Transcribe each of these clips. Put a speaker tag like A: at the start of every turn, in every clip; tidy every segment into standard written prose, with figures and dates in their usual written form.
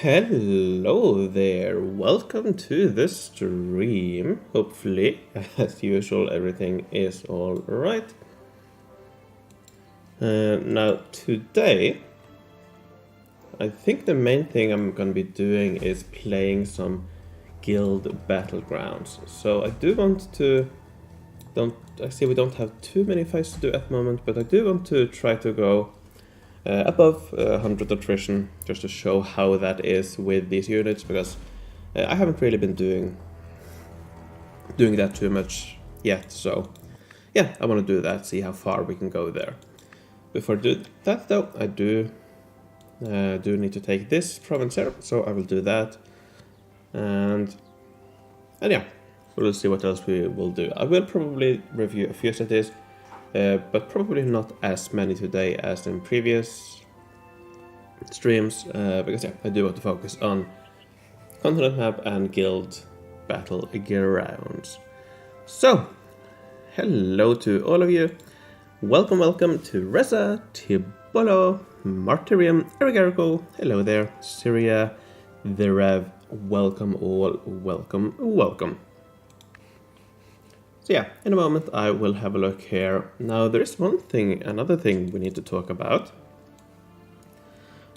A: Hello there, welcome to the stream. Hopefully, as usual, everything is all right. Now, today, I think the main thing I'm going to be doing is playing some guild Battlegrounds. So I do want to, I see we don't have too many fights to do at the moment, but I do want to try to go above 100 attrition, just to show how that is with these units, because I haven't really been doing that too much yet. So yeah, I want to do that, see how far we can go there. Before I do that though, I do need to take this province here, so I will do that, and yeah, we'll see what else we will do. I will probably review a few cities, but probably not as many today as in previous streams, because yeah, I do want to focus on continent map and guild Battlegrounds. So, hello to all of you. Welcome to Reza, Tibolo, Martyrium, Erigarico, hello there, Syria, the Rev, welcome all, welcome. So yeah, in a moment I will have a look here. Now there is another thing we need to talk about.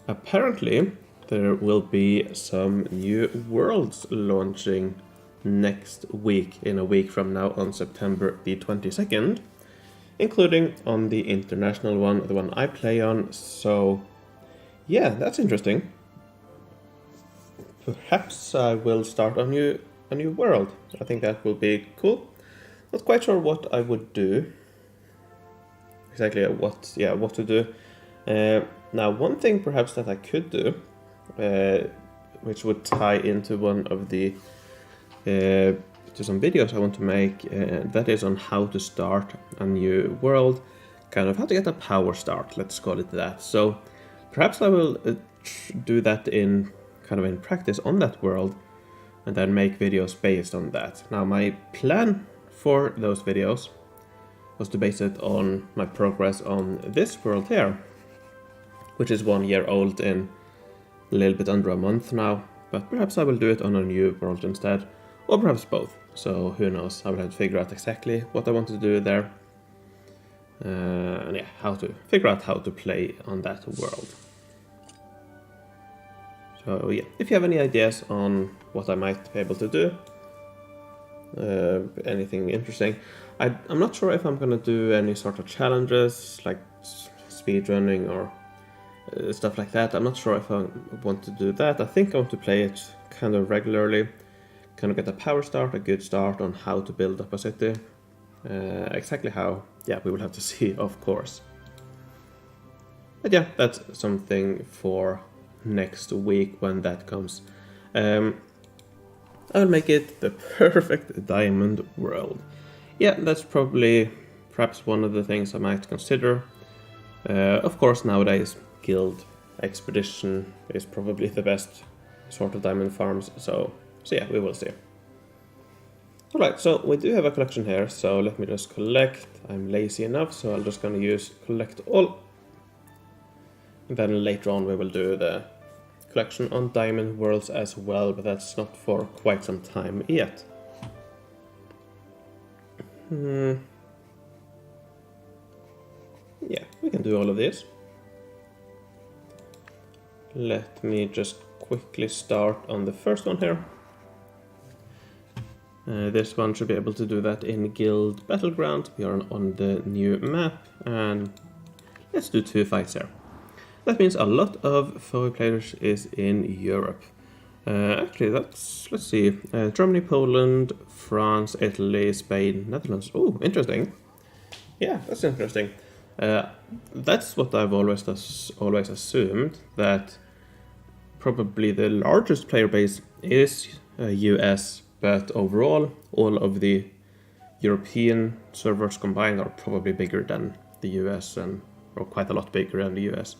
A: Apparently there will be some new worlds launching next week, in a week from now on September the 22nd, including on the international one, the one I play on. So yeah, that's interesting. Perhaps I will start a new world. I think that will be cool. Not quite sure what I would do. Exactly what to do. Now, one thing perhaps that I could do, which would tie into one of the to some videos I want to make, that is on how to start a new world, kind of how to get a power start. Let's call it that. So perhaps I will do that in practice on that world, and then make videos based on that. Now, my plan for those videos was to base it on my progress on this world here, which is 1 year old in a little bit under a month now, but perhaps I will do it on a new world instead, or perhaps both. So who knows, I will have to figure out exactly what I want to do there, and yeah, how to figure out how to play on that world. So yeah, if you have any ideas on what I might be able to do, anything interesting. I'm not sure if I'm gonna do any sort of challenges like speedrunning or stuff like that. I'm not sure if I want to do that. I think I want to play it kind of regularly, kind of get a power start, a good start on how to build up a city. Exactly how, yeah, we will have to see, of course. But yeah, that's something for next week when that comes. I will make it the perfect diamond world. Yeah, that's perhaps one of the things I might consider. Of course, nowadays, guild expedition is probably the best sort of diamond farms, so yeah, we will see. Alright, so we do have a collection here, so let me just collect. I'm lazy enough, so I'm just gonna use collect all. And then later on we will do the collection on diamond worlds as well, but that's not for quite some time yet. Yeah, we can do all of this. Let me just quickly start on the first one here. This one should be able to do that in Guild Battleground. We are on the new map, and let's do 2 fights here. That means a lot of FoE players is in Europe. Actually, let's see. Germany, Poland, France, Italy, Spain, Netherlands. Oh, interesting. Yeah, that's interesting. That's what I've always assumed, that probably the largest player base is US, but overall, all of the European servers combined are probably bigger than the US, or quite a lot bigger than the US.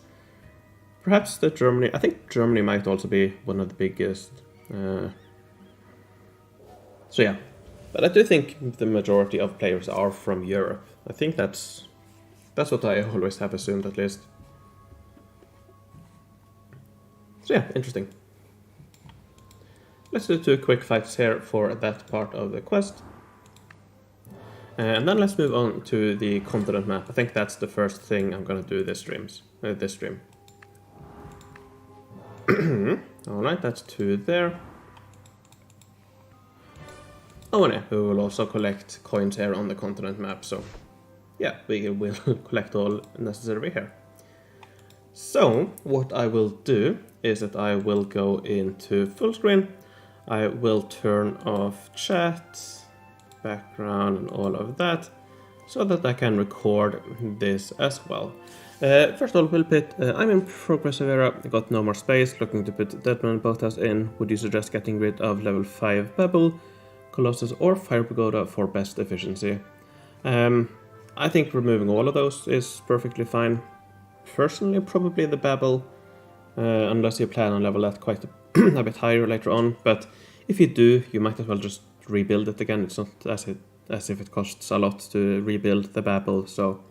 A: Perhaps I think Germany might also be one of the biggest. So yeah, but I do think the majority of players are from Europe. I think that's what I always have assumed, at least. So yeah, interesting. let's do 2 quick fights here for that part of the quest. And then let's move on to the continent map. I think that's the first thing I'm gonna do this stream. Alright, that's 2 there. Oh, and yeah, we will also collect coins here on the continent map, so yeah, we will collect all necessary here. So, what I will do is that I will go into full screen, I will turn off chat, background and all of that, so that I can record this as well. First of all, we'll put, I'm in progressive era, I got no more space, looking to put Deadman Boathouse in. Would you suggest getting rid of level 5 Babel, Colossus or Fire Pagoda for best efficiency? I think removing all of those is perfectly fine. Personally, probably the Babel, unless you plan on level that quite a bit higher later on, but if you do, you might as well just rebuild it again. It's not as if it costs a lot to rebuild the Babel, so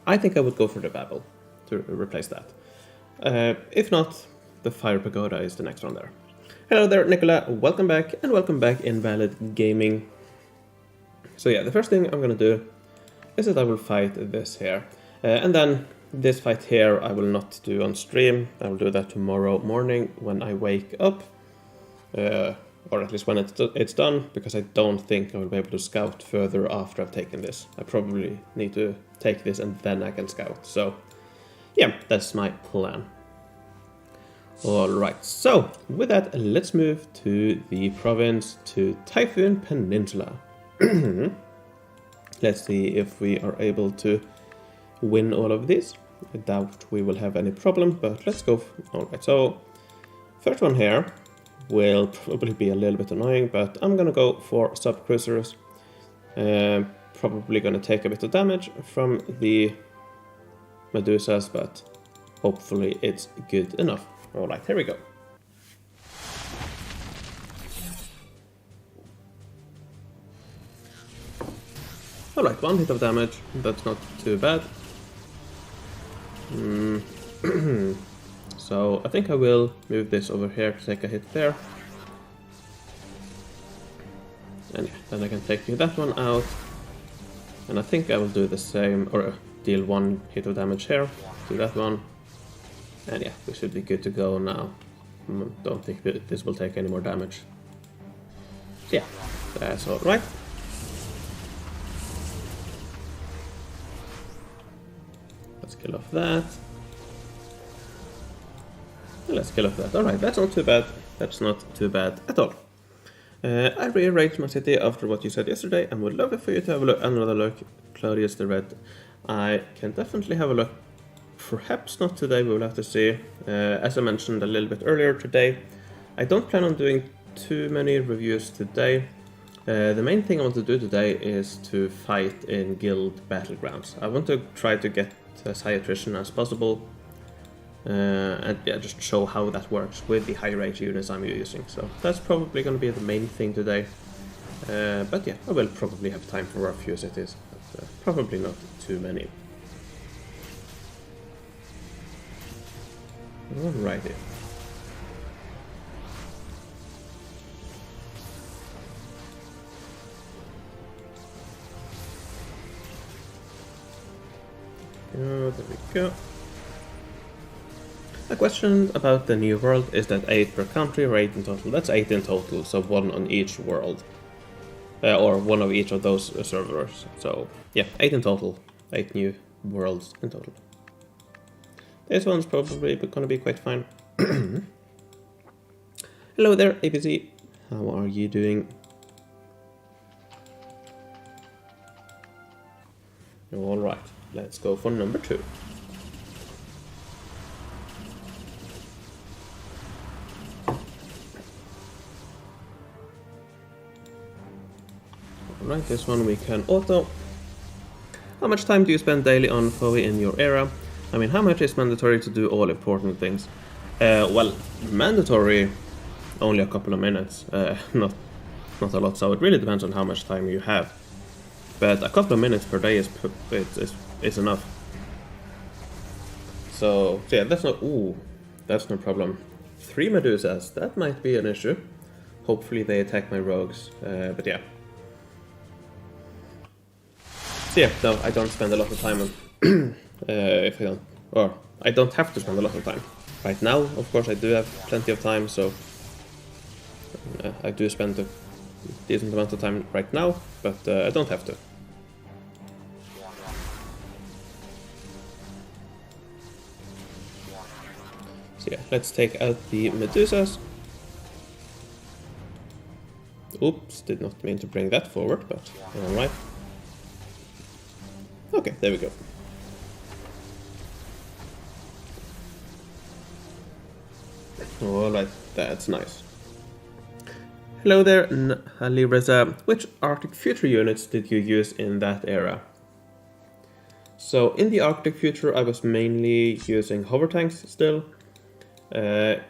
A: I think I would go for the Babel to replace that. If not, the Fire Pagoda is the next one there. Hello there, Nicola, welcome back, and welcome back Invalid Gaming. So yeah, the first thing I'm gonna do is that I will fight this here. And then this fight here I will not do on stream, I will do that tomorrow morning when I wake up. Or at least when it's done, because I don't think I will be able to scout further after I've taken this. I probably need to take this and then I can scout. So yeah, that's my plan. Alright, so with that, let's move to the province, to Typhoon Peninsula. Let's see if we are able to win all of these. I doubt we will have any problem, but let's go. Alright, so first one here will probably be a little bit annoying, but I'm gonna go for sub-cruisers. Probably gonna take a bit of damage from the Medusas, but hopefully it's good enough. Alright, here we go. Alright, 1 hit of damage, that's not too bad. So I think I will move this over here to take a hit there. And yeah, then I can take that one out. And I think I will do the same, or deal 1 hit of damage here to that one. And yeah, we should be good to go now. Don't think this will take any more damage. So yeah, that's alright. Let's kill off that. Let's kill off that. Alright, that's not too bad. That's not too bad at all. I rearranged my city after what you said yesterday and would love it for you to have another look. Claudius the Red. I can definitely have a look. Perhaps not today, we will have to see. As I mentioned a little bit earlier today, I don't plan on doing too many reviews today. The main thing I want to do today is to fight in guild battlegrounds. I want to try to get as high attrition as possible. And yeah, just show how that works with the high rate units I'm using. So that's probably going to be the main thing today. But yeah, I will probably have time for a few cities, but probably not too many. Alrighty. There we go. A question about the new world is that 8 per country or 8 in total? That's 8 in total, so 1 on each world. Or 1 of each of those servers. So yeah, 8 in total. 8 new worlds in total. This one's probably going to be quite fine. Hello there, APC. How are you doing? Alright, let's go for number 2. Alright, this one we can auto. How much time do you spend daily on FoE in your era? I mean, how much is mandatory to do all important things? Well, mandatory, only a couple of minutes, not a lot, so it really depends on how much time you have. But a couple of minutes per day is enough. So yeah, that's no problem. 3 Medusas, that might be an issue. hopefully they attack my rogues, but yeah. So yeah, no, I don't spend a lot of time on if I don't, or I don't have to spend a lot of time. Right now, of course, I do have plenty of time, so I do spend a decent amount of time right now, but I don't have to. So yeah, let's take out the Medusas. Oops, did not mean to bring that forward, but alright. Okay, there we go. Alright, that's nice. Hello there, Reza. Which Arctic Future units did you use in that era? So, in the Arctic Future, I was mainly using hover tanks still. I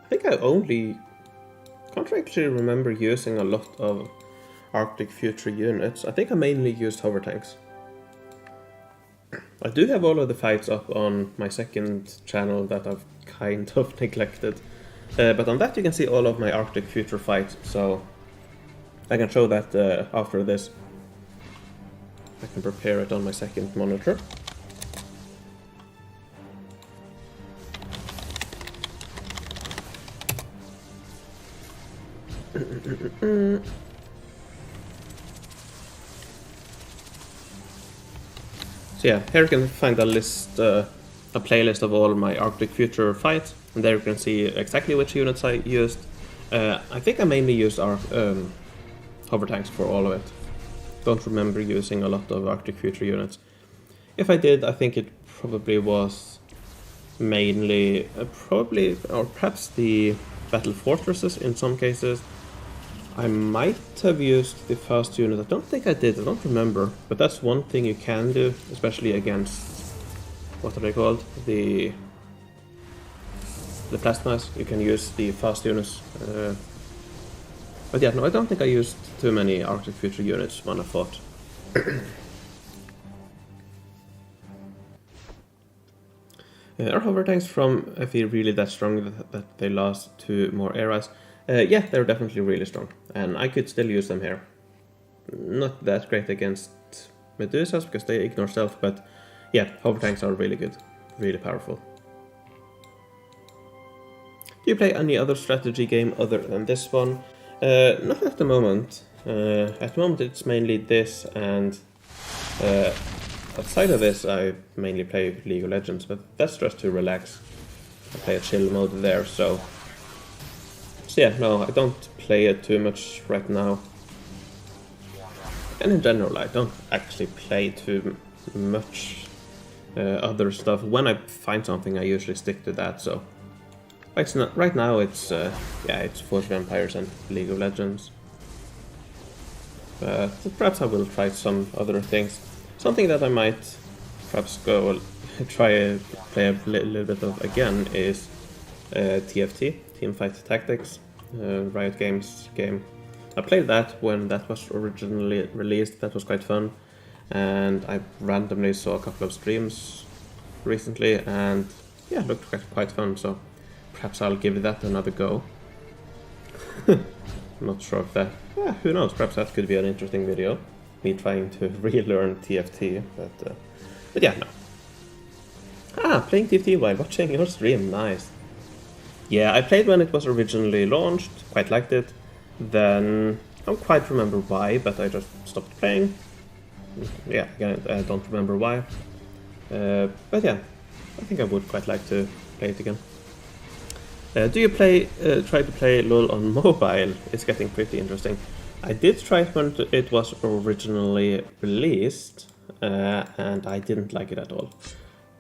A: think I can't actually remember using a lot of Arctic Future units. I think I mainly used hover tanks. I do have all of the fights up on my second channel that I've kind of neglected. But on that you can see all of my Arctic Future fights, so I can show that after this. I can prepare it on my second monitor. So yeah, here you can find a list, a playlist of all my Arctic Future fights, and there you can see exactly which units I used. I think I mainly used hover tanks for all of it. Don't remember using a lot of Arctic Future units. If I did, I think it probably was mainly, or perhaps the Battle Fortresses in some cases. I might have used the fast unit. I don't think I did, I don't remember. But that's one thing you can do, especially against, what are they called? The plasmas. You can use the fast units. But yeah, no, I don't think I used too many Arctic Future units when I fought. Are hover tanks from FoE really that strong that they last 2 more eras? Yeah, they're definitely really strong, and I could still use them here. Not that great against Medusas, because they ignore stealth, but yeah, hover tanks are really good, really powerful. Do you play any other strategy game other than this one? Not at the moment. At the moment it's mainly this, and outside of this I mainly play League of Legends, but that's just to relax. I play a chill mode there, so yeah, no, I don't play it too much right now. And in general, I don't actually play too much other stuff. When I find something, I usually stick to that, so right now it's it's Forge of Empires and League of Legends. But perhaps I will try some other things. Something that I might perhaps try play a little bit of again is TFT, Teamfight Tactics. Riot Games game. I played that when that was originally released. That was quite fun, and I randomly saw a couple of streams recently, and yeah, it looked quite fun, so perhaps I'll give that another go. I'm not sure if that... yeah, who knows, perhaps that could be an interesting video, me trying to relearn TFT, but yeah, no. Playing TFT while watching your stream, nice. Yeah, I played when it was originally launched, quite liked it. Then, I don't quite remember why, but I just stopped playing. Yeah, again, I don't remember why. But yeah, I think I would quite like to play it again. Do you try to play LoL on mobile? It's getting pretty interesting. I did try it when it was originally released, and I didn't like it at all.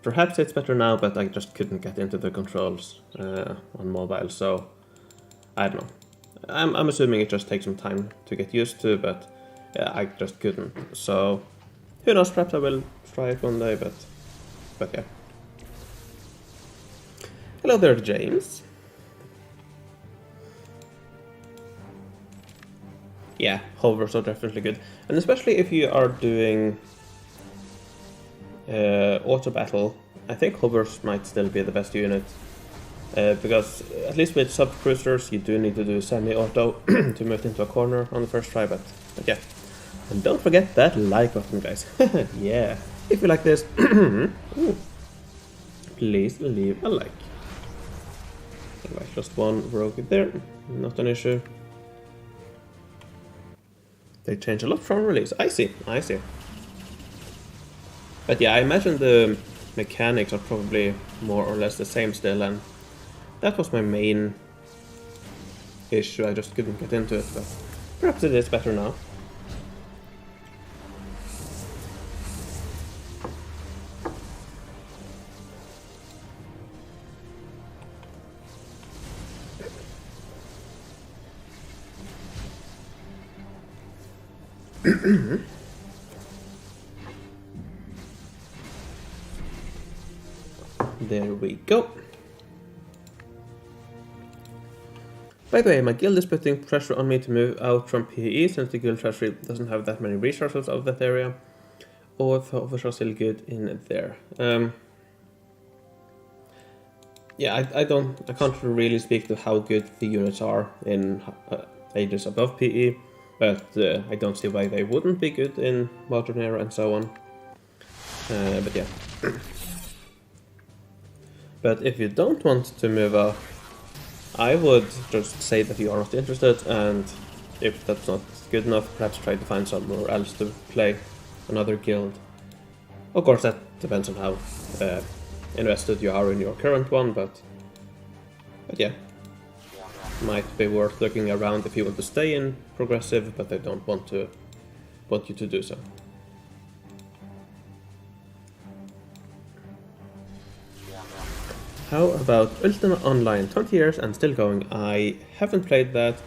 A: Perhaps it's better now, but I just couldn't get into the controls on mobile, so I don't know. I'm assuming it just takes some time to get used to, but yeah, I just couldn't. So who knows, perhaps I will try it one day, but yeah. Hello there, James. Yeah, hovers are definitely good, and especially if you are doing auto battle, I think hovers might still be the best unit. Because at least with sub-cruisers you do need to do semi-auto to move into a corner on the first try, but yeah. And don't forget that like button, guys. Yeah, if you like this, please leave a like. Alright, just one rogue there, not an issue. They change a lot from release. I see. But yeah, I imagine the mechanics are probably more or less the same still, and that was my main issue. I just couldn't get into it, but perhaps it is better now. There we go. By the way, my guild is putting pressure on me to move out from PE since the guild treasury doesn't have that many resources of that area. Or if offers are still good in there. Yeah, I can't really speak to how good the units are in ages above PE, but I don't see why they wouldn't be good in modern era and so on. But yeah. But if you don't want to move up, I would just say that you are not interested, and if that's not good enough, perhaps try to find somewhere else to play, another guild. Of course, that depends on how invested you are in your current one, but yeah, might be worth looking around if you want to stay in progressive, but they don't want you to do so. How about Ultima Online? 20 years and still going. I haven't played that.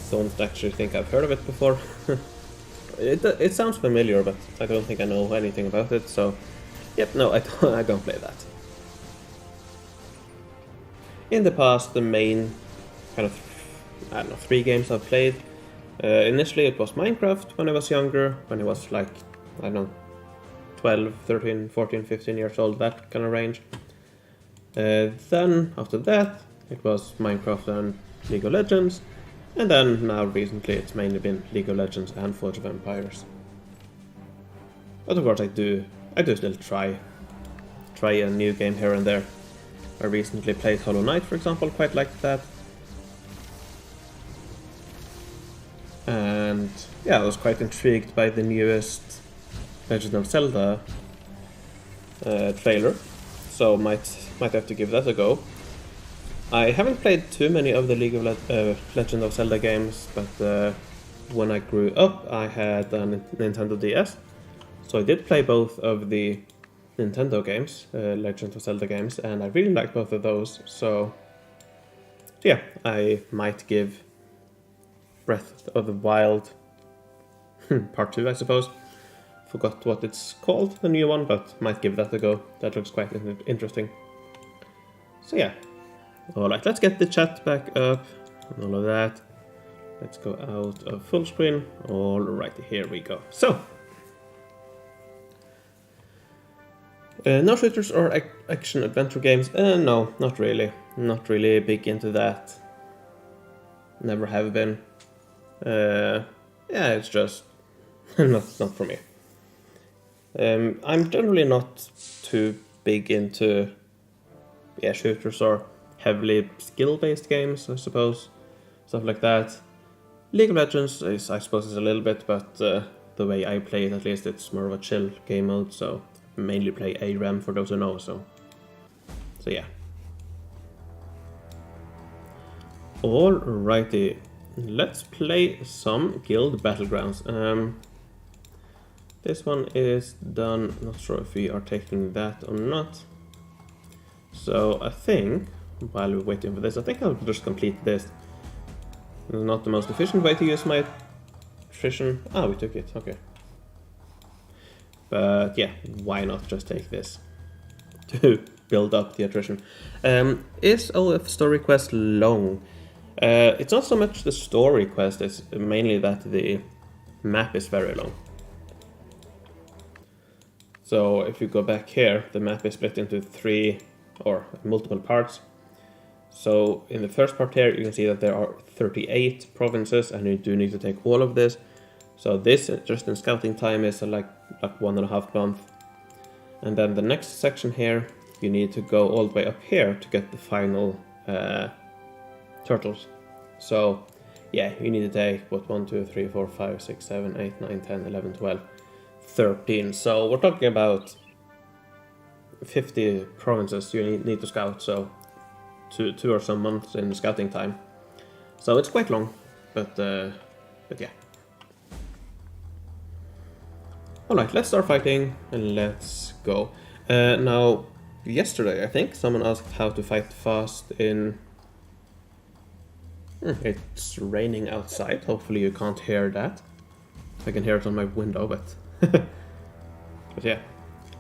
A: Don't actually think I've heard of it before. It sounds familiar, but I don't think I know anything about it. So, yep, no, I don't play that. In the past, the main kind of, I don't know, 3 games I've played. Initially, it was Minecraft when I was younger, when I was like, I don't know, 12, 13, 14, 15 years old, that kind of range. Then, after that, it was Minecraft and League of Legends, and then now recently it's mainly been League of Legends and Forge of Empires. But of course I do still try a new game here and there. I recently played Hollow Knight, for example, quite liked that. And yeah, I was quite intrigued by the newest Legend of Zelda trailer, so might have to give that a go. I haven't played too many of the Legend of Zelda games, but when I grew up I had a Nintendo DS, so I did play both of the Nintendo games, Legend of Zelda games, and I really liked both of those, so yeah, I might give Breath of the Wild Part 2, I suppose. Forgot what it's called, the new one, but might give that a go. That looks quite interesting. So yeah. Alright, let's get the chat back up and all of that. Let's go out of full screen. Alrighty, here we go. So, no shooters or action adventure games? No, not really. Not really big into that. Never have been. Yeah, it's just not for me. I'm generally not too big into shooters or heavily skill-based games, I suppose. Stuff like that. League of Legends is, I suppose, is a little bit, but the way I play it, at least, it's more of a chill game mode, so I mainly play ARAM for those who know, so yeah. Alrighty, let's play some Guild Battlegrounds. This one is done, not sure if we are taking that or not. So I think, while we're waiting for this, I think I'll just complete this. It's not the most efficient way to use my attrition. Ah, we took it, okay. But yeah, why not just take this to build up the attrition. Is OF story quest long? It's not so much the story quest, it's mainly that the map is very long. So if you go back here, the map is split into 3 or multiple parts. So in the first part here, you can see that there are 38 provinces, and you do need to take all of this. So this, just in scouting time, is like 1.5 months. And then the next section here, you need to go all the way up here to get the final turtles. So yeah, you need to take, what, 1, 2, 3, 4, 5, 6, 7, 8, 9, 10, 11, 12, 13. So we're talking about 50 provinces you need to scout, so two or some months in scouting time. So it's quite long, but yeah. Alright, let's start fighting, and let's go. Now, yesterday, I think, someone asked how to fight fast in... It's raining outside, hopefully you can't hear that. I can hear it on my window, but... but yeah,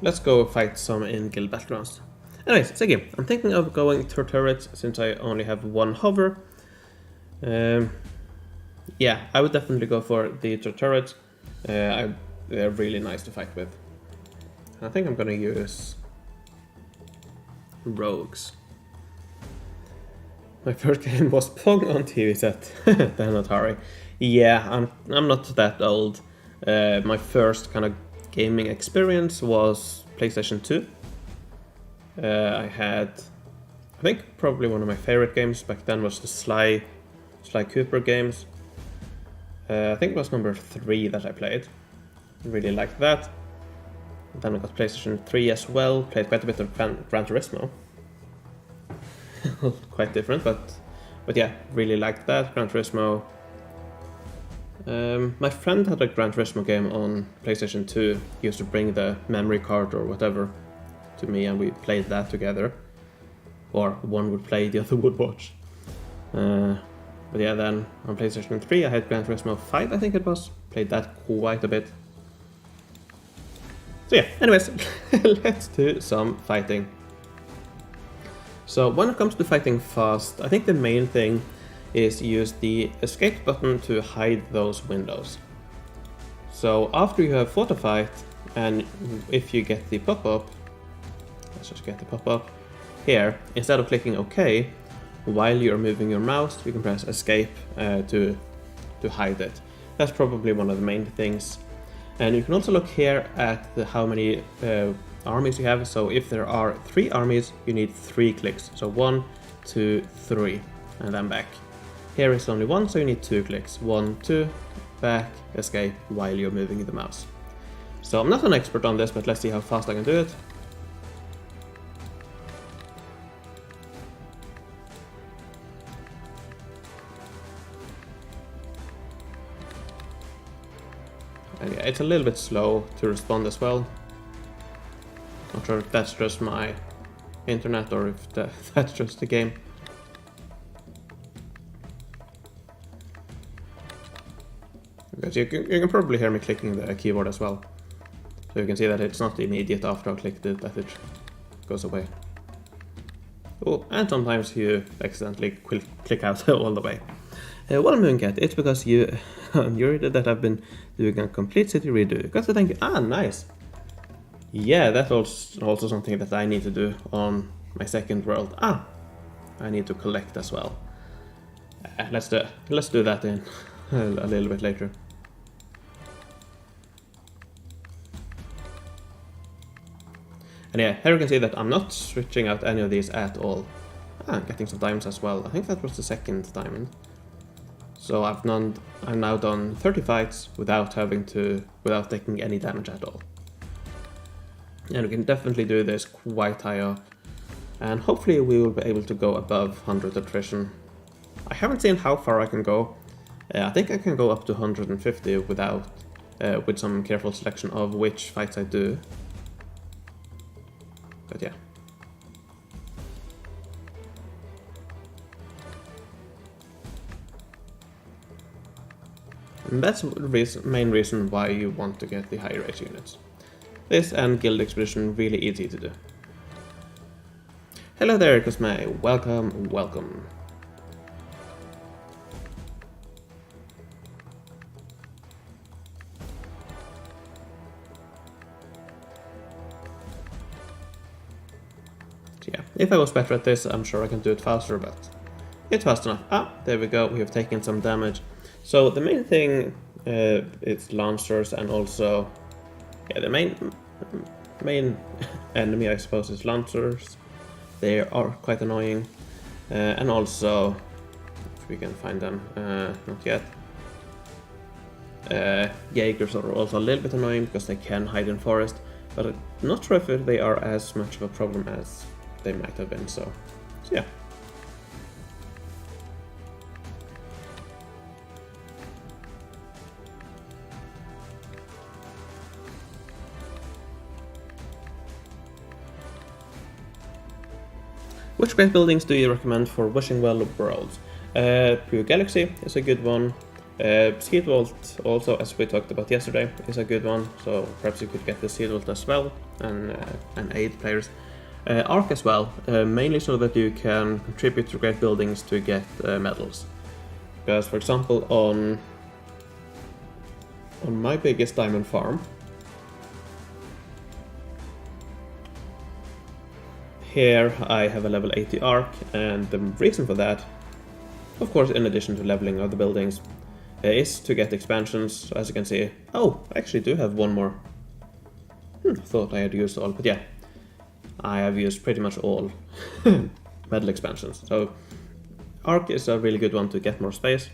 A: let's go fight some in Guild Battlegrounds. Anyways, Siggy, I'm thinking of going to turrets since I only have one hover. Yeah, I would definitely go for the turrets. They're really nice to fight with. I think I'm gonna use rogues. My first game was Pong on TV set, then Atari. Yeah, I'm not that old. My first kind of gaming experience was PlayStation 2. I had, I think probably one of my favorite games back then was the Sly Cooper games. I think it was number 3 that I played. Really liked that. Then I got PlayStation 3 as well. Played quite a bit of Gran Turismo. Quite different, but yeah, really liked that. Gran Turismo. My friend had a Gran Turismo game on PlayStation 2. He used to bring the memory card or whatever to me, and we played that together. Or one would play, the other would watch. But yeah, then on PlayStation 3 I had Gran Turismo 5, I think it was. Played that quite a bit. So yeah, anyways, let's do some fighting. So when it comes to fighting fast, I think the main thing is use the escape button to hide those windows. So after you have fought a fight, and if you get the pop-up, let's just get the pop-up here, instead of clicking OK, while you're moving your mouse, you can press escape to hide it. That's probably one of the main things. And you can also look here at how many armies you have. So if there are 3 armies, you need 3 clicks. So 1, 2, 3, and then back. Here is only 1, so you need 2 clicks. 1, 2, back, escape, while you're moving the mouse. So I'm not an expert on this, but let's see how fast I can do it. And yeah, it's a little bit slow to respond as well. Not sure if that's just my internet or if that's just the game. Because you can probably hear me clicking the keyboard as well. So you can see that it's not immediate after I clicked it that it goes away. Oh, and sometimes you accidentally click out all the way. Well, MooingCat, it's because you that I've been doing a complete city redo. Got to thank you. Ah, nice. Yeah, that's also something that I need to do on my second world. Ah, I need to collect as well. Let's do that in a little bit later. And yeah, here you can see that I'm not switching out any of these at all. Ah, I'm getting some diamonds as well. I think that was the second diamond. So I've now done 30 fights without taking any damage at all. And we can definitely do this quite high up. And hopefully we will be able to go above 100 attrition. I haven't seen how far I can go. I think I can go up to 150 with some careful selection of which fights I do. But yeah. And that's the main reason why you want to get the high rate units. This and Guild Expedition really easy to do. Hello there, Cosme. Welcome, welcome. So yeah, if I was better at this, I'm sure I can do it faster, but It's fast enough. Ah, there we go. We have taken some damage. So the main thing is lancers, and also the main enemy, I suppose, is lancers. They are quite annoying, and also if we can find them, not yet. Jaegers are also a little bit annoying because they can hide in forest, but I'm not sure if they are as much of a problem as they might have been. So yeah. Which great buildings do you recommend for Wishing Well Worlds? Pure Galaxy is a good one. Seed Vault, also, as we talked about yesterday, is a good one. So perhaps you could get the Seed Vault as well and aid players. Arc as well, mainly so that you can contribute to great buildings to get medals. Because, for example, on my biggest diamond farm, here I have a level 80 arc, and the reason for that, of course, in addition to leveling other buildings, is to get expansions. So as you can see, oh, I actually do have one more. Thought I had used all, but yeah, I have used pretty much all medal expansions. So arc is a really good one to get more space.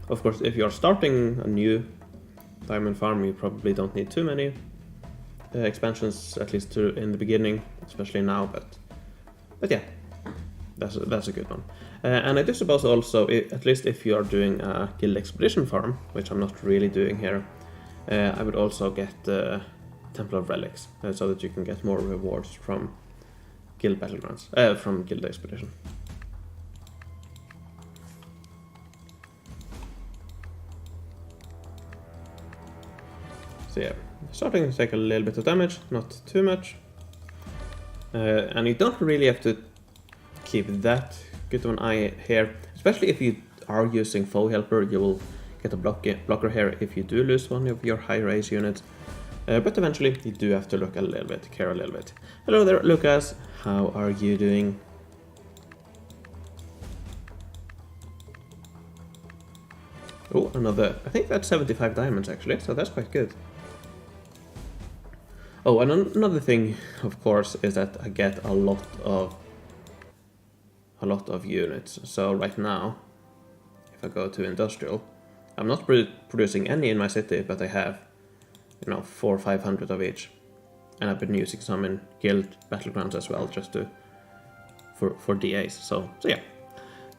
A: Of course, if you're starting a new diamond farm, you probably don't need too many expansions, at least in the beginning, especially now, but yeah, that's a good one. And I do suppose also, at least if you are doing a guild expedition farm, which I'm not really doing here, I would also get Temple of Relics, so that you can get more rewards from guild battlegrounds, from guild expedition. So yeah, starting to take a little bit of damage, not too much. And you don't really have to keep that good of an eye here, especially if you are using FoE helper. You will get a blocker here if you do lose one of your high raise units. But eventually you do have to look a little bit, care a little bit. Hello there, Lucas. How are you doing? Oh, another, I think that's 75 diamonds actually, so that's quite good. Oh, and another thing, of course, is that I get a lot of units. So right now, if I go to industrial, I'm not producing any in my city, but I have, 400 or 500 of each, and I've been using some in guild battlegrounds as well, just for DAs. So yeah,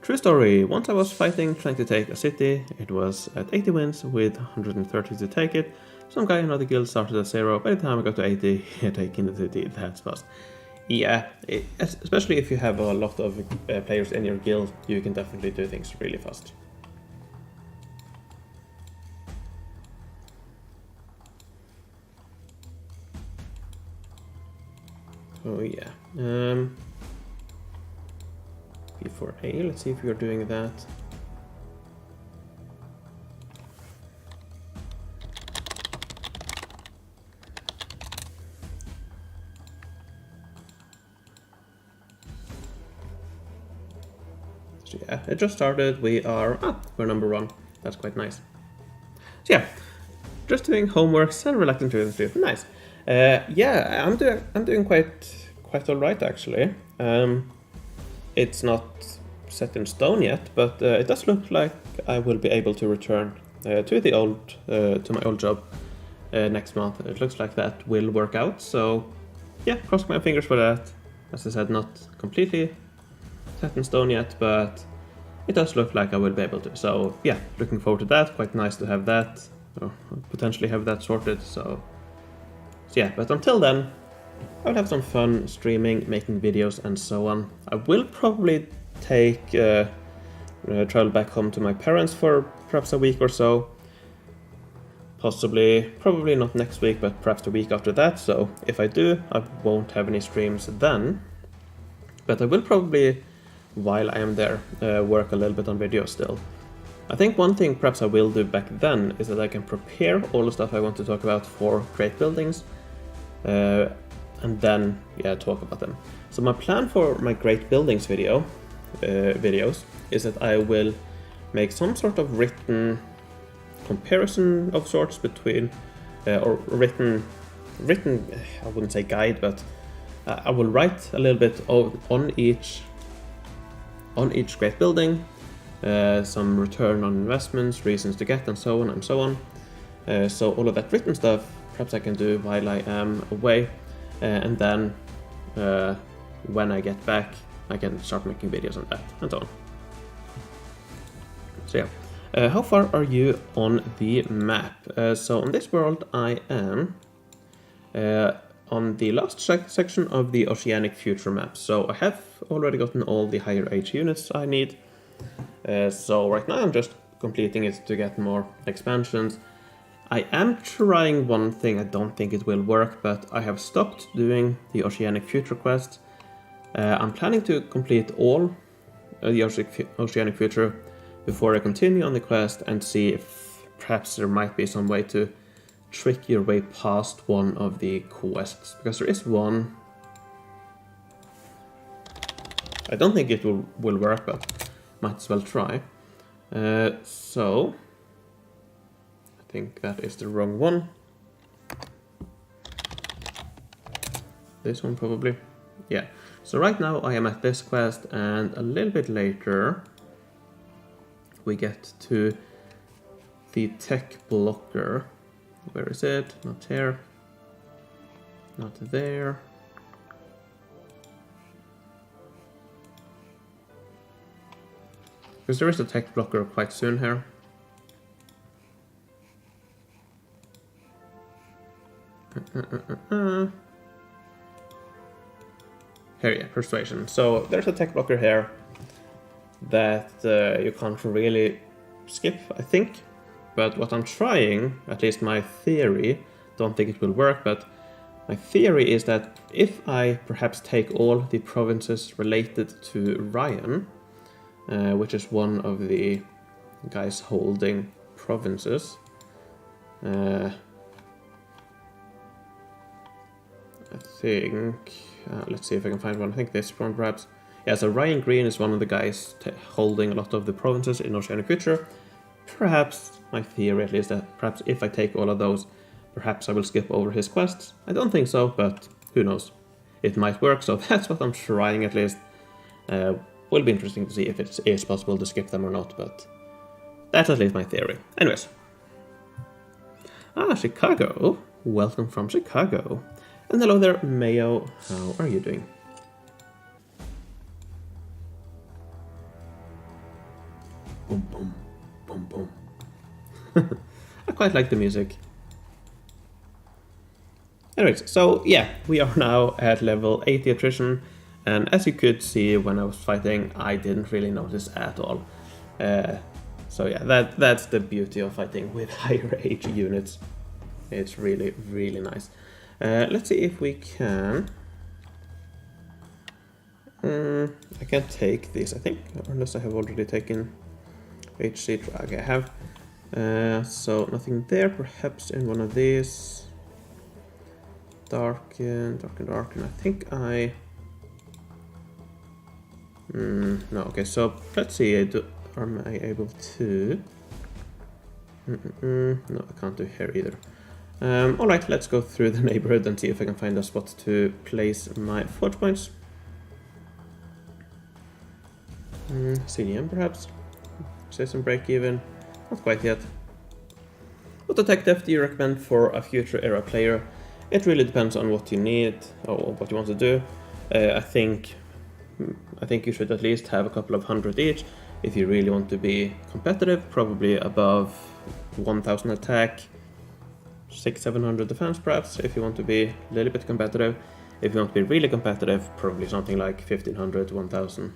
A: true story. Once I was trying to take a city. It was at 80 wins with 130 to take it. Some guy in another guild started at 0. By the time I got to 80, he had taken the city. That's fast. Yeah, especially if you have a lot of players in your guild, you can definitely do things really fast. Oh yeah. P4A, let's see if you're doing that. So yeah, it just started. We're number 1. That's quite nice. So yeah, just doing homeworks and reluctant to do. Nice. Yeah, I'm doing quite all right actually. It's not set in stone yet, but it does look like I will be able to return to my old job next month. It looks like that will work out. So yeah, cross my fingers for that. As I said, not completely set in stone yet, but it does look like I will be able to. So yeah, looking forward to that. Quite nice to have that, or potentially have that sorted. So yeah, but until then, I will have some fun streaming, making videos, and so on. I will probably travel back home to my parents for perhaps a week or so. Probably not next week, but perhaps the week after that. So if I do, I won't have any streams then. But I will probably, while I am there, work a little bit on videos still. I think one thing perhaps I will do back then is that I can prepare all the stuff I want to talk about for great buildings, and then talk about them. So my plan for my great buildings videos is that I will make some sort of written comparison of sorts between, or written, I wouldn't say guide, but I will write a little bit on each great building, some return on investments, reasons to get, and so on and so on. So all of that written stuff, perhaps I can do while I am away, and then when I get back, I can start making videos on that, and so on. So yeah, how far are you on the map? So on this world, I am on the last section of the Oceanic Future map. So I have already gotten all the higher age units I need. So right now I'm just completing it to get more expansions. I am trying one thing, I don't think it will work, but I have stopped doing the Oceanic Future quest. I'm planning to complete all the Oceanic Future before I continue on the quest and see if perhaps there might be some way to trick your way past one of the quests. Because there is one. I don't think it will work, but might as well try. So I think that is the wrong one. This one probably. Yeah. So right now I am at this quest, and a little bit later we get to the tech blocker. Where is it? Not here. Not there. Because there is a tech blocker quite soon here. Here, yeah, persuasion. So there's a tech blocker here that you can't really skip, I think. But what I'm trying, at least my theory, don't think it will work, but my theory is that if I perhaps take all the provinces related to Ryan, which is one of the guys holding provinces, I think, let's see if I can find one. I think this one perhaps. Yeah, so Ryan Green is one of the guys holding a lot of the provinces in Oceanic Future. Perhaps, my theory at least, that perhaps if I take all of those, perhaps I will skip over his quests. I don't think so, but who knows. It might work, so that's what I'm trying at least. Will be interesting to see if it is possible to skip them or not, but that's at least my theory. Anyways. Chicago. Welcome from Chicago. And hello there, Mayo. How are you doing? Boom, boom, boom, boom. I quite like the music. Anyways, so yeah, we are now at level 80 attrition. And as you could see when I was fighting, I didn't really notice at all. So yeah, that's the beauty of fighting with higher age units. It's really, really nice. Let's see if we can... I can't take this, I think, unless I have already taken HC drag. I have. So nothing there, perhaps in one of these. Darken. I think I... no, okay, so let's see, am I able to... no, I can't do here either. Alright, let's go through the neighborhood and see if I can find a spot to place my forge points. CDM perhaps? System break even? Not quite yet. What attack depth do you recommend for a future era player? It really depends on what you need or what you want to do. I think you should at least have a couple of hundred each if you really want to be competitive, probably above 1000 attack, 600-700 defense perhaps, if you want to be a little bit competitive. If you want to be really competitive, probably something like 1500 to 1000.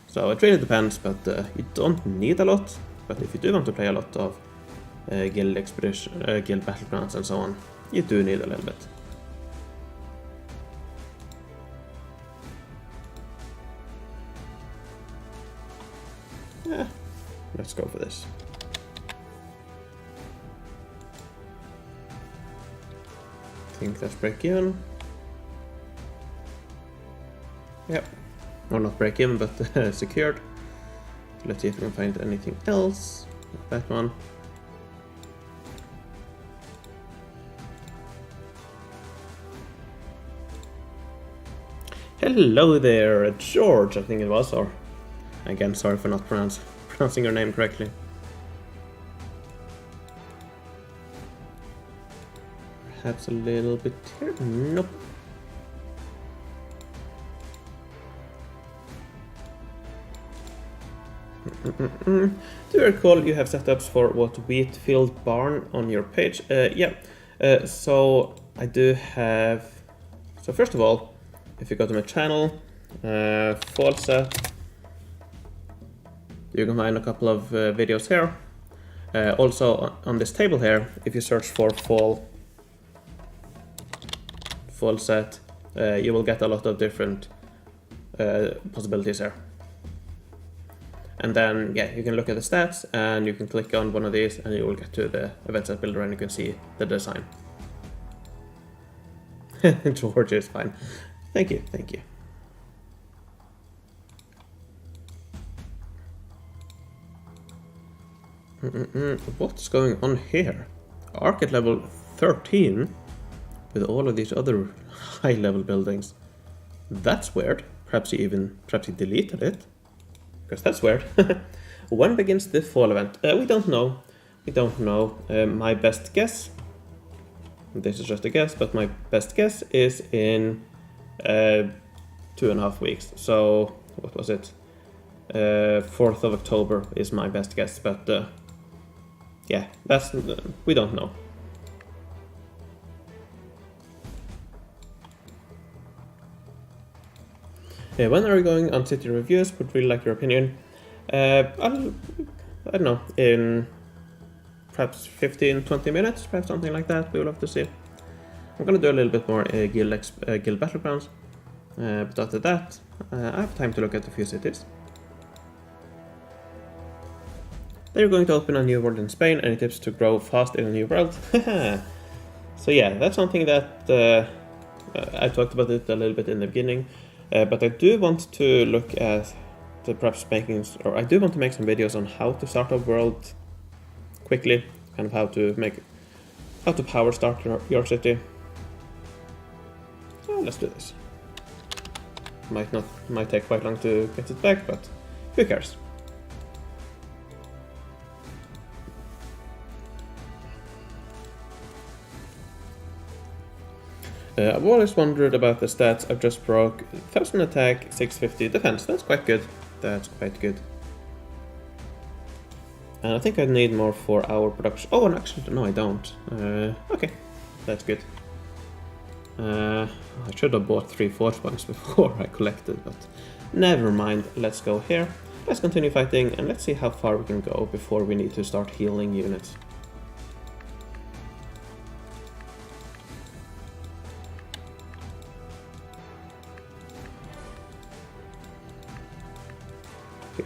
A: So it really depends, but you don't need a lot. But if you do want to play a lot of guild expedition, guild battlegrounds and so on, you do need a little bit. Yeah, let's go for this. I think that's break even. Yep. Or not break even, but secured. Let's see if we can find anything else. That one. Hello there, George, I think it was, or again, sorry for not pronouncing your name correctly. Perhaps a little bit here? Nope. Do you recall you have setups for what Wheatfield Barn on your page? Yeah, so I do have, so first of all, if you go to my channel, fall set, you can find a couple of videos here. Also on this table here, if you search for fall set, you will get a lot of different possibilities here. And then, yeah, you can look at the stats and you can click on one of these and you will get to the event set builder and you can see the design. George is fine. Thank you, thank you. What's going on here? Arc at level 13 with all of these other high level buildings. That's weird. Perhaps he deleted it. Because that's weird. When begins the fall event? We don't know. We don't know. My best guess, this is just a guess, but my best guess is in 2.5 weeks. So, what was it? 4th of October is my best guess, but yeah, that's, we don't know. When are we going on city reviews? Would really like your opinion. I don't know, in perhaps 15-20 minutes, perhaps something like that. We will have to see. I'm gonna do a little bit more guild Battlegrounds, but after that, I have time to look at a few cities. They're going to open a new world in Spain. Any tips to grow fast in a new world? So yeah, that's something that I talked about it a little bit in the beginning. But I do want to look at perhaps making, or I do want to make some videos on how to start a world quickly, kind of how to power start your city. So let's do this. Might take quite long to get it back, but who cares? I've always wondered about the stats. I've just broke 1000 attack, 650 defense. That's quite good. That's quite good. And I think I need more for our production. Oh, and actually, no, I don't. Okay, that's good. I should have bought 3 forge points before I collected, but never mind. Let's go here. Let's continue fighting, and let's see how far we can go before we need to start healing units.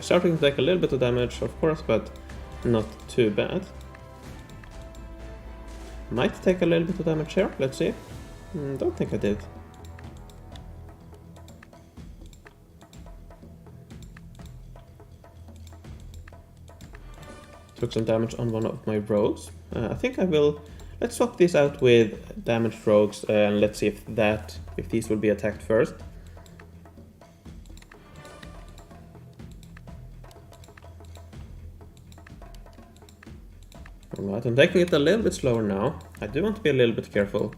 A: Starting to take a little bit of damage, of course, but not too bad. Might take a little bit of damage here, let's see. Don't think I did. Took some damage on one of my rogues. I think I will... Let's swap these out with damaged rogues, and let's see if these will be attacked first. Alright, I'm taking it a little bit slower now. I do want to be a little bit careful.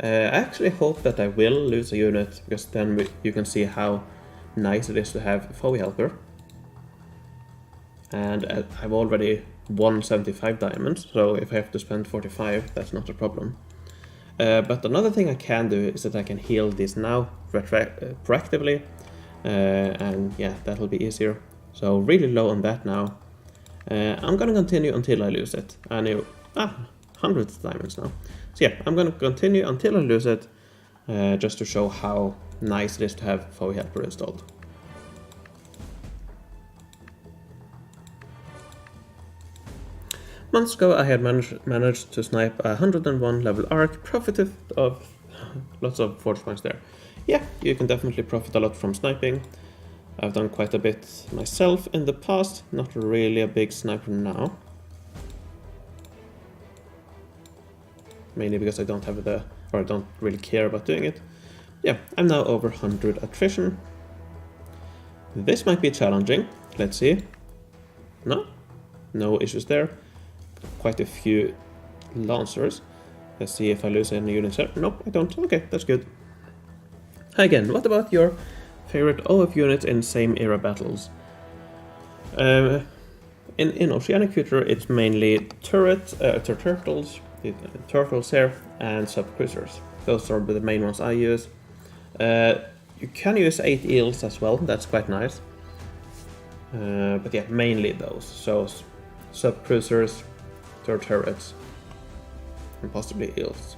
A: I actually hope that I will lose a unit, because then you can see how nice it is to have a FoE helper. And I've already won 75 diamonds, so if I have to spend 45, that's not a problem. But another thing I can do is that I can heal these now proactively, and yeah, that'll be easier. So really low on that now. I'm gonna continue until I lose it. I knew 100 diamonds now. So yeah, I'm gonna continue until I lose it, just to show how nice it is to have FoE helper installed. Months ago I had managed to snipe a 101 level arc, profited of lots of forge points there. Yeah, you can definitely profit a lot from sniping. I've done quite a bit myself in the past, not really a big sniper now. Mainly because I don't have I don't really care about doing it. Yeah, I'm now over 100 attrition. This might be challenging, let's see. No issues there. Quite a few lancers. Let's see if I lose any units here. Nope, I don't. Okay, that's good. Again, what about your favorite OF units in same era battles? In Oceanic Future, it's mainly turrets here, and sub-cruisers. Those are the main ones I use. You can use 8 eels as well, that's quite nice. But yeah, mainly those. So sub-cruisers, turrets, and possibly eels.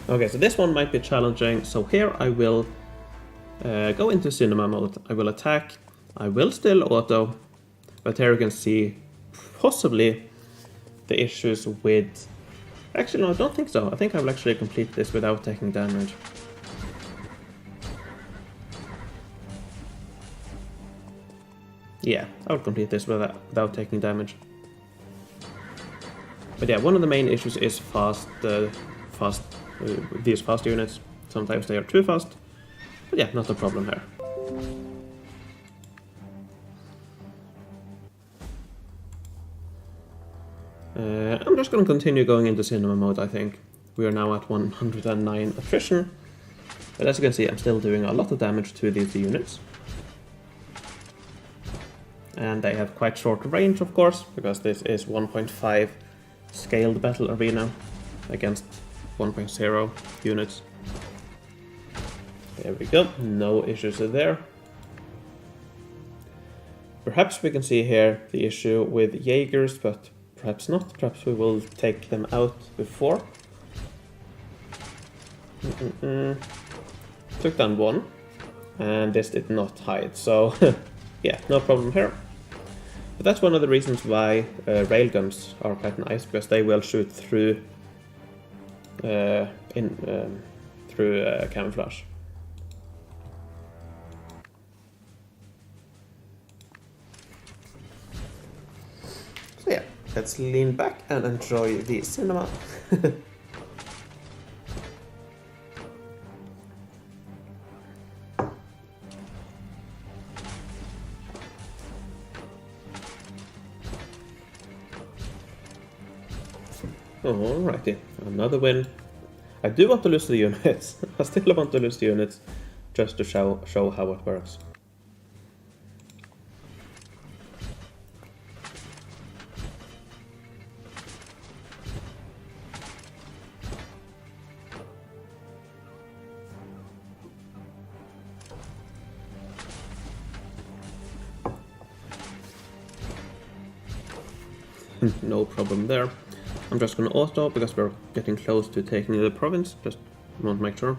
A: Okay, so this one might be challenging. So here I will go into cinema mode. I will attack. I will still auto, but here you can see possibly the issues with... Actually, no, I don't think so. I think I will actually complete this without taking damage. Yeah, I'll complete this without taking damage. But yeah, one of the main issues is these fast units. Sometimes they are too fast, but yeah, not a problem here. I'm just going to continue going into cinema mode, I think. We are now at 109 attrition. But as you can see, I'm still doing a lot of damage to these units. And they have quite short range, of course, because this is 1.5 scaled battle arena against 1.0 units. There we go, no issues there. Perhaps we can see here the issue with Jaegers, but perhaps not. Perhaps we will take them out before. Took down one, and this did not hide, so yeah, no problem here. But that's one of the reasons why railguns are quite nice, because they will shoot through camouflage. So yeah, let's lean back and enjoy the cinema. Alrighty, another win. I do want to lose the units. I still want to lose the units, just to show how it works. No problem there. I'm just gonna auto because we're getting close to taking the province. Just want to make sure.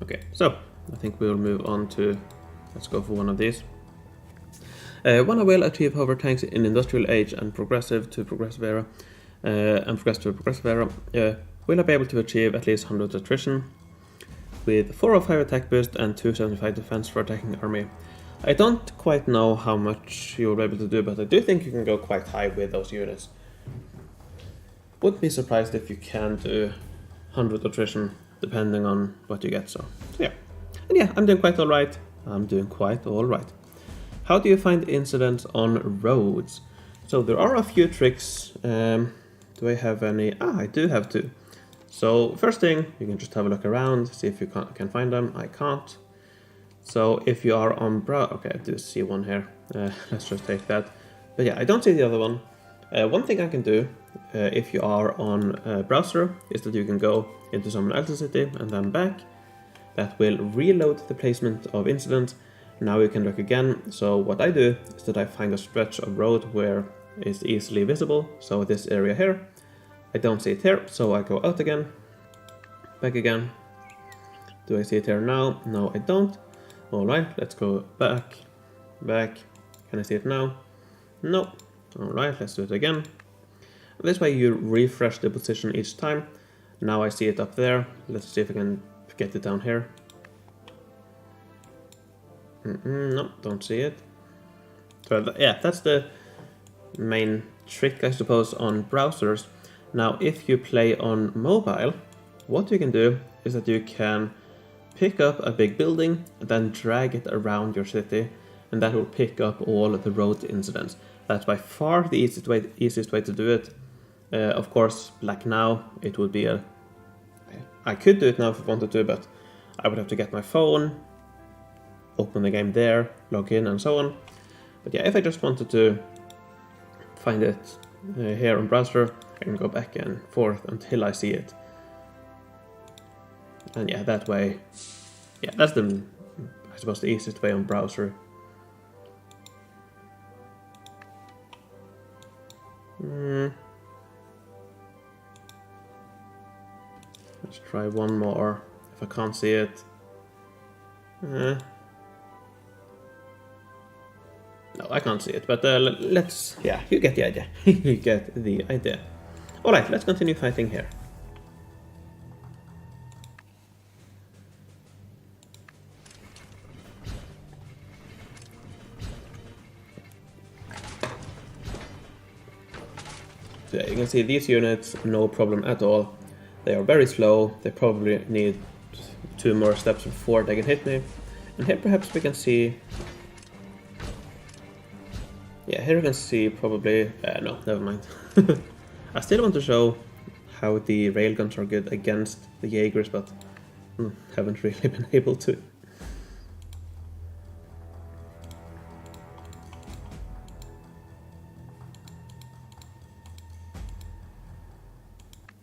A: Okay, so I think we'll move on to, let's go for one of these. One I will achieve hover tanks in industrial age and progressive to progressive era, will I be able to achieve at least 100 attrition with 405 attack boost and 275 defense for attacking army. I don't quite know how much you'll be able to do, but I do think you can go quite high with those units. Wouldn't be surprised if you can do 100 attrition, depending on what you get, so yeah. And yeah, I'm doing quite alright. How do you find incidents on roads? So there are a few tricks. Do I have any? I do have two. So first thing, you can just have a look around, see if you can find them. I can't. So if you are on okay, I do see one here. Let's just take that. But yeah, I don't see the other one. One thing I can do, if you are on a browser, is that you can go into someone else's city and then back. That will reload the placement of incidents. Now you can look again. So what I do is that I find a stretch of road where it's easily visible. So this area here, I don't see it here, so I go out again, back again. Do I see it here now? No, I don't. Alright, let's go back. Back. Can I see it now? No. Alright, let's do it again. This way you refresh the position each time. Now I see it up there. Let's see if I can get it down here. No, don't see it. So yeah, that's the main trick, I suppose, on browsers. Now, if you play on mobile, what you can do is that you can pick up a big building and then drag it around your city, and that will pick up all of the road incidents. That's by far the easiest way to do it. Of course, like now, it would be I could do it now if I wanted to, but I would have to get my phone, open the game there, log in, and so on. But yeah, if I just wanted to find it here on browser, I can go back and forth until I see it. And yeah, that way, yeah, that's I suppose the easiest way on browser. Let's try one more, if I can't see it. No, I can't see it, but let's, yeah, you get the idea. You get the idea. Alright, let's continue fighting here. So yeah, you can see these units, no problem at all. They are very slow, they probably need 2 more steps before they can hit me. And here perhaps we can see... Yeah, here we can see probably... no, never mind. I still want to show how the railguns are good against the Jaegers, but haven't really been able to.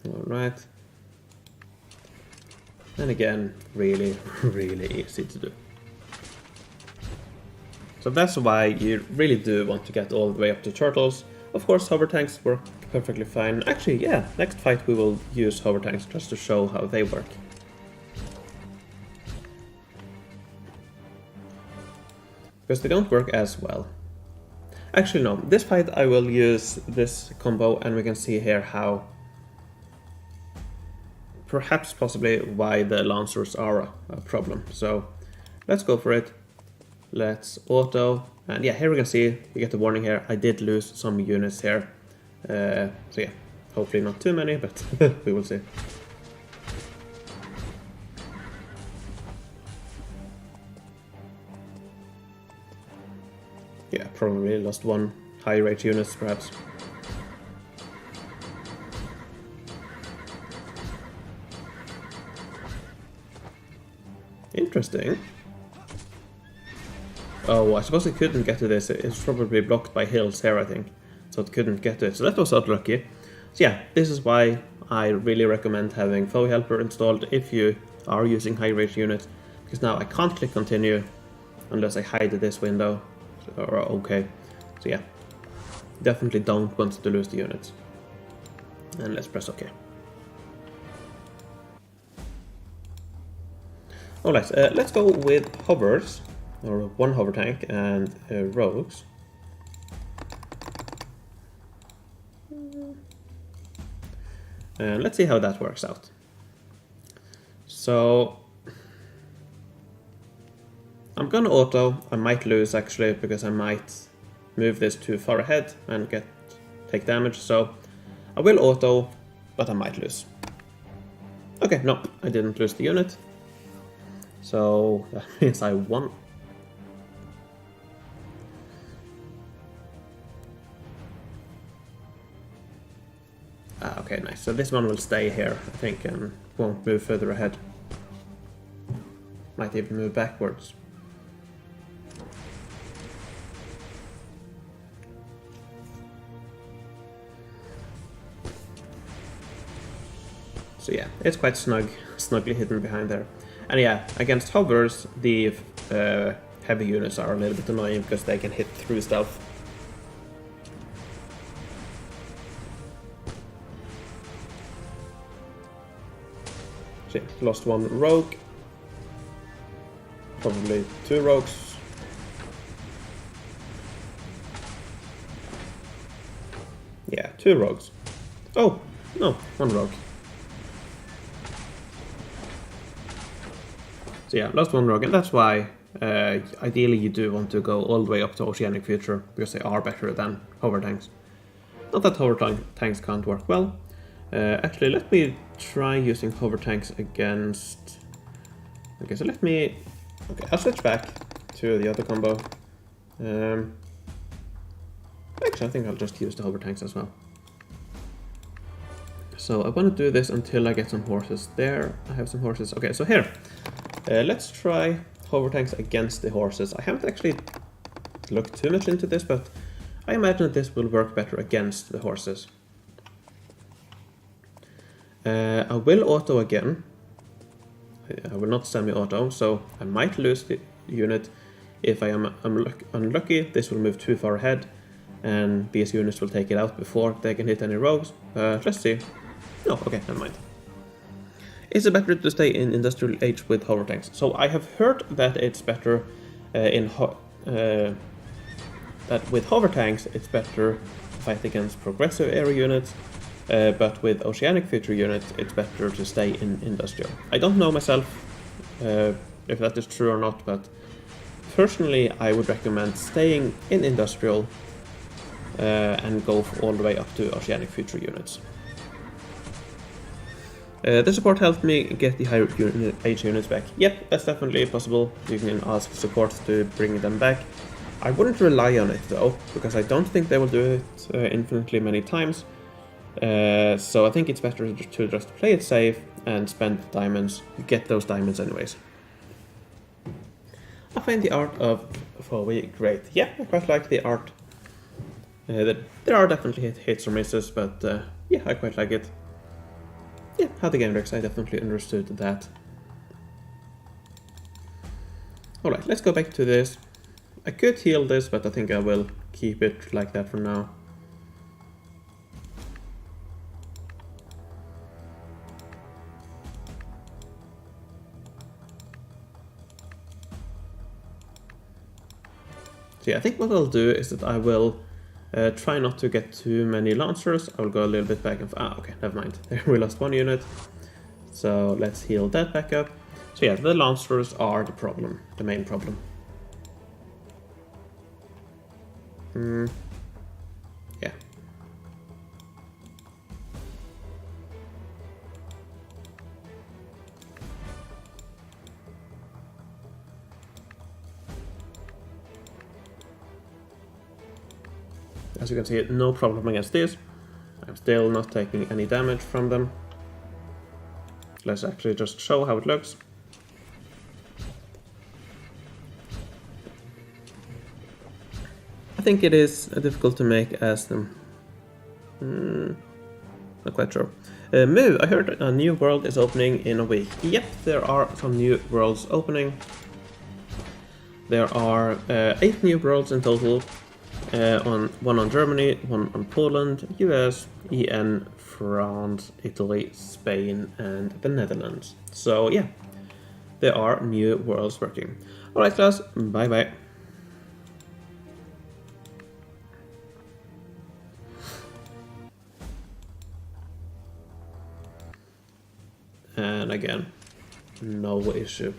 A: Alright. And again, really, really easy to do. So that's why you really do want to get all the way up to turtles. Of course, hover tanks work perfectly fine. Actually, yeah, next fight we will use hover tanks just to show how they work. Because they don't work as well. Actually, no, this fight I will use this combo, and we can see here how... perhaps possibly why the Lancers are a problem. So let's go for it. Let's auto, and yeah, here we can see, we get the warning here, I did lose some units here. So yeah, hopefully not too many, but we will see. Yeah, probably lost 1 high rate units perhaps. Interesting. Oh, I suppose it couldn't get to this. It's probably blocked by hills here, I think. So it couldn't get to it. So that was unlucky. So yeah, this is why I really recommend having FoE Helper installed if you are using high rate units. Because now I can't click continue unless I hide this window. Or okay. So yeah, definitely don't want to lose the units. And let's press OK. Alright, let's go with hovers. Or 1 hover tank and rogues. And let's see how that works out. So I'm gonna auto. I might lose actually, because I might move this too far ahead and take damage. So I will auto, but I might lose. Okay, no, I didn't lose the unit. So that means I won. Okay, nice. So this one will stay here, I think, and won't move further ahead. Might even move backwards. So yeah, it's quite snugly hidden behind there. And yeah, against hovers, the heavy units are a little bit annoying because they can hit through stuff. So yeah, lost 1 rogue. probably 2 rogues. Yeah, 2 rogues. Oh, no, 1 rogue. So yeah, lost 1 rogue, and that's why ideally you do want to go all the way up to Oceanic Future, because they are better than hover tanks. Not that hover tanks can't work well. Actually, let me try using hover tanks against... Okay, so let me... Okay, I'll switch back to the other combo. Actually, I think I'll just use the hover tanks as well. So I want to do this until I get some horses. There, I have some horses. Okay, so here. Let's try hover tanks against the horses. I haven't actually looked too much into this, but I imagine that this will work better against the horses. I will auto again. I will not semi-auto, so I might lose the unit. If I am unlucky, this will move too far ahead, and these units will take it out before they can hit any rogues. Let's see. No, okay, never mind. Is it better to stay in Industrial Age with hover tanks? So I have heard that it's better that with hover tanks it's better to fight against progressive area units, but with Oceanic Future units it's better to stay in Industrial. I don't know myself if that is true or not, but personally I would recommend staying in Industrial and go all the way up to Oceanic Future units. The support helped me get the higher age units back. Yep, that's definitely possible. You can ask support to bring them back. I wouldn't rely on it though, because I don't think they will do it infinitely many times. So I think it's better to just play it safe and spend diamonds. You get those diamonds anyways. I find the art of FoE great. Yeah, I quite like the art. There are definitely hits or misses, but yeah, I quite like it. Yeah, how the game works, I definitely understood that. Alright, let's go back to this. I could heal this, but I think I will keep it like that for now. So yeah, I think what I'll do is that I will try not to get too many lancers. I will go a little bit back and okay, never mind. We lost 1 unit. So let's heal that back up. So yeah, the lancers are the problem, the main problem. Yeah. As you can see, no problem against this. I'm still not taking any damage from them. Let's actually just show how it looks. I think it is difficult to make as them. Not quite sure. Moo, I heard a new world is opening in a week. Yep, there are some new worlds opening. There are 8 new worlds in total. One on Germany, 1 on Poland, US, EN, France, Italy, Spain, and the Netherlands. So yeah, there are new worlds working. Alright class, bye bye. And again, no issue.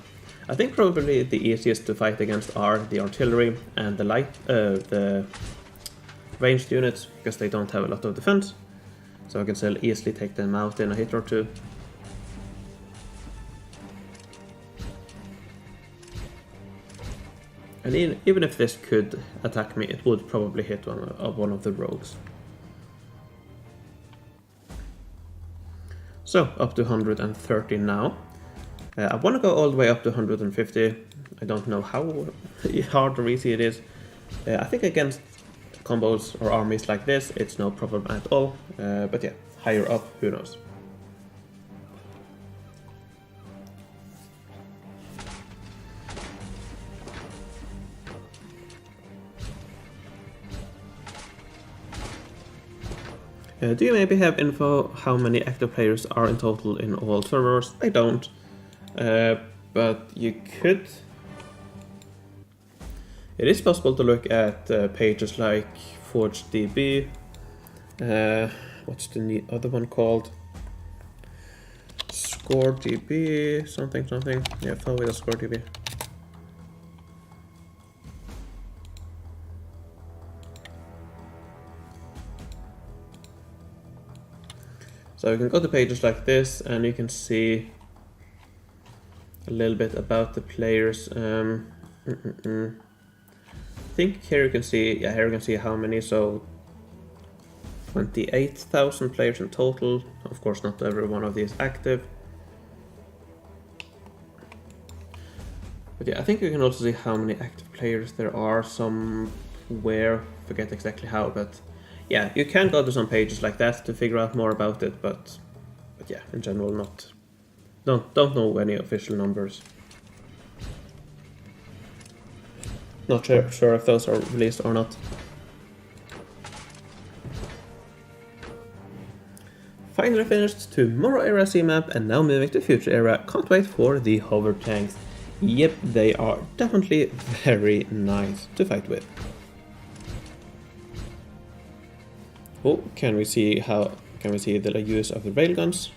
A: I think probably the easiest to fight against are the artillery and the ranged units, because they don't have a lot of defense. So I can still easily take them out in a hit or 2. And even if this could attack me, it would probably hit one of the rogues. So, up to 130 now. I want to go all the way up to 150. I don't know how hard or easy it is. I think against combos or armies like this, it's no problem at all. But yeah, higher up, who knows. Do you maybe have info how many active players are in total in all servers? I don't. But you could It is possible to look at pages like ForgeDB. What's the other one called? ScoreDB, something. Yeah, FoE ScoreDB. So you can go to pages like this, and you can see a little bit about the players. I think here you can see, here you can see how many. So 28,000 players in total. Of course, not every one of these active. But yeah, I think you can also see how many active players there are somewhere. Forget exactly how, but yeah, you can go to some pages like that to figure out more about it. But yeah, in general, don't know any official numbers. Not sure if those are released or not. Finally finished Tomorrow Era C map, and now moving to Future Era. Can't wait for the hover tanks. Yep, they are definitely very nice to fight with. Oh, can we see the use of the railguns?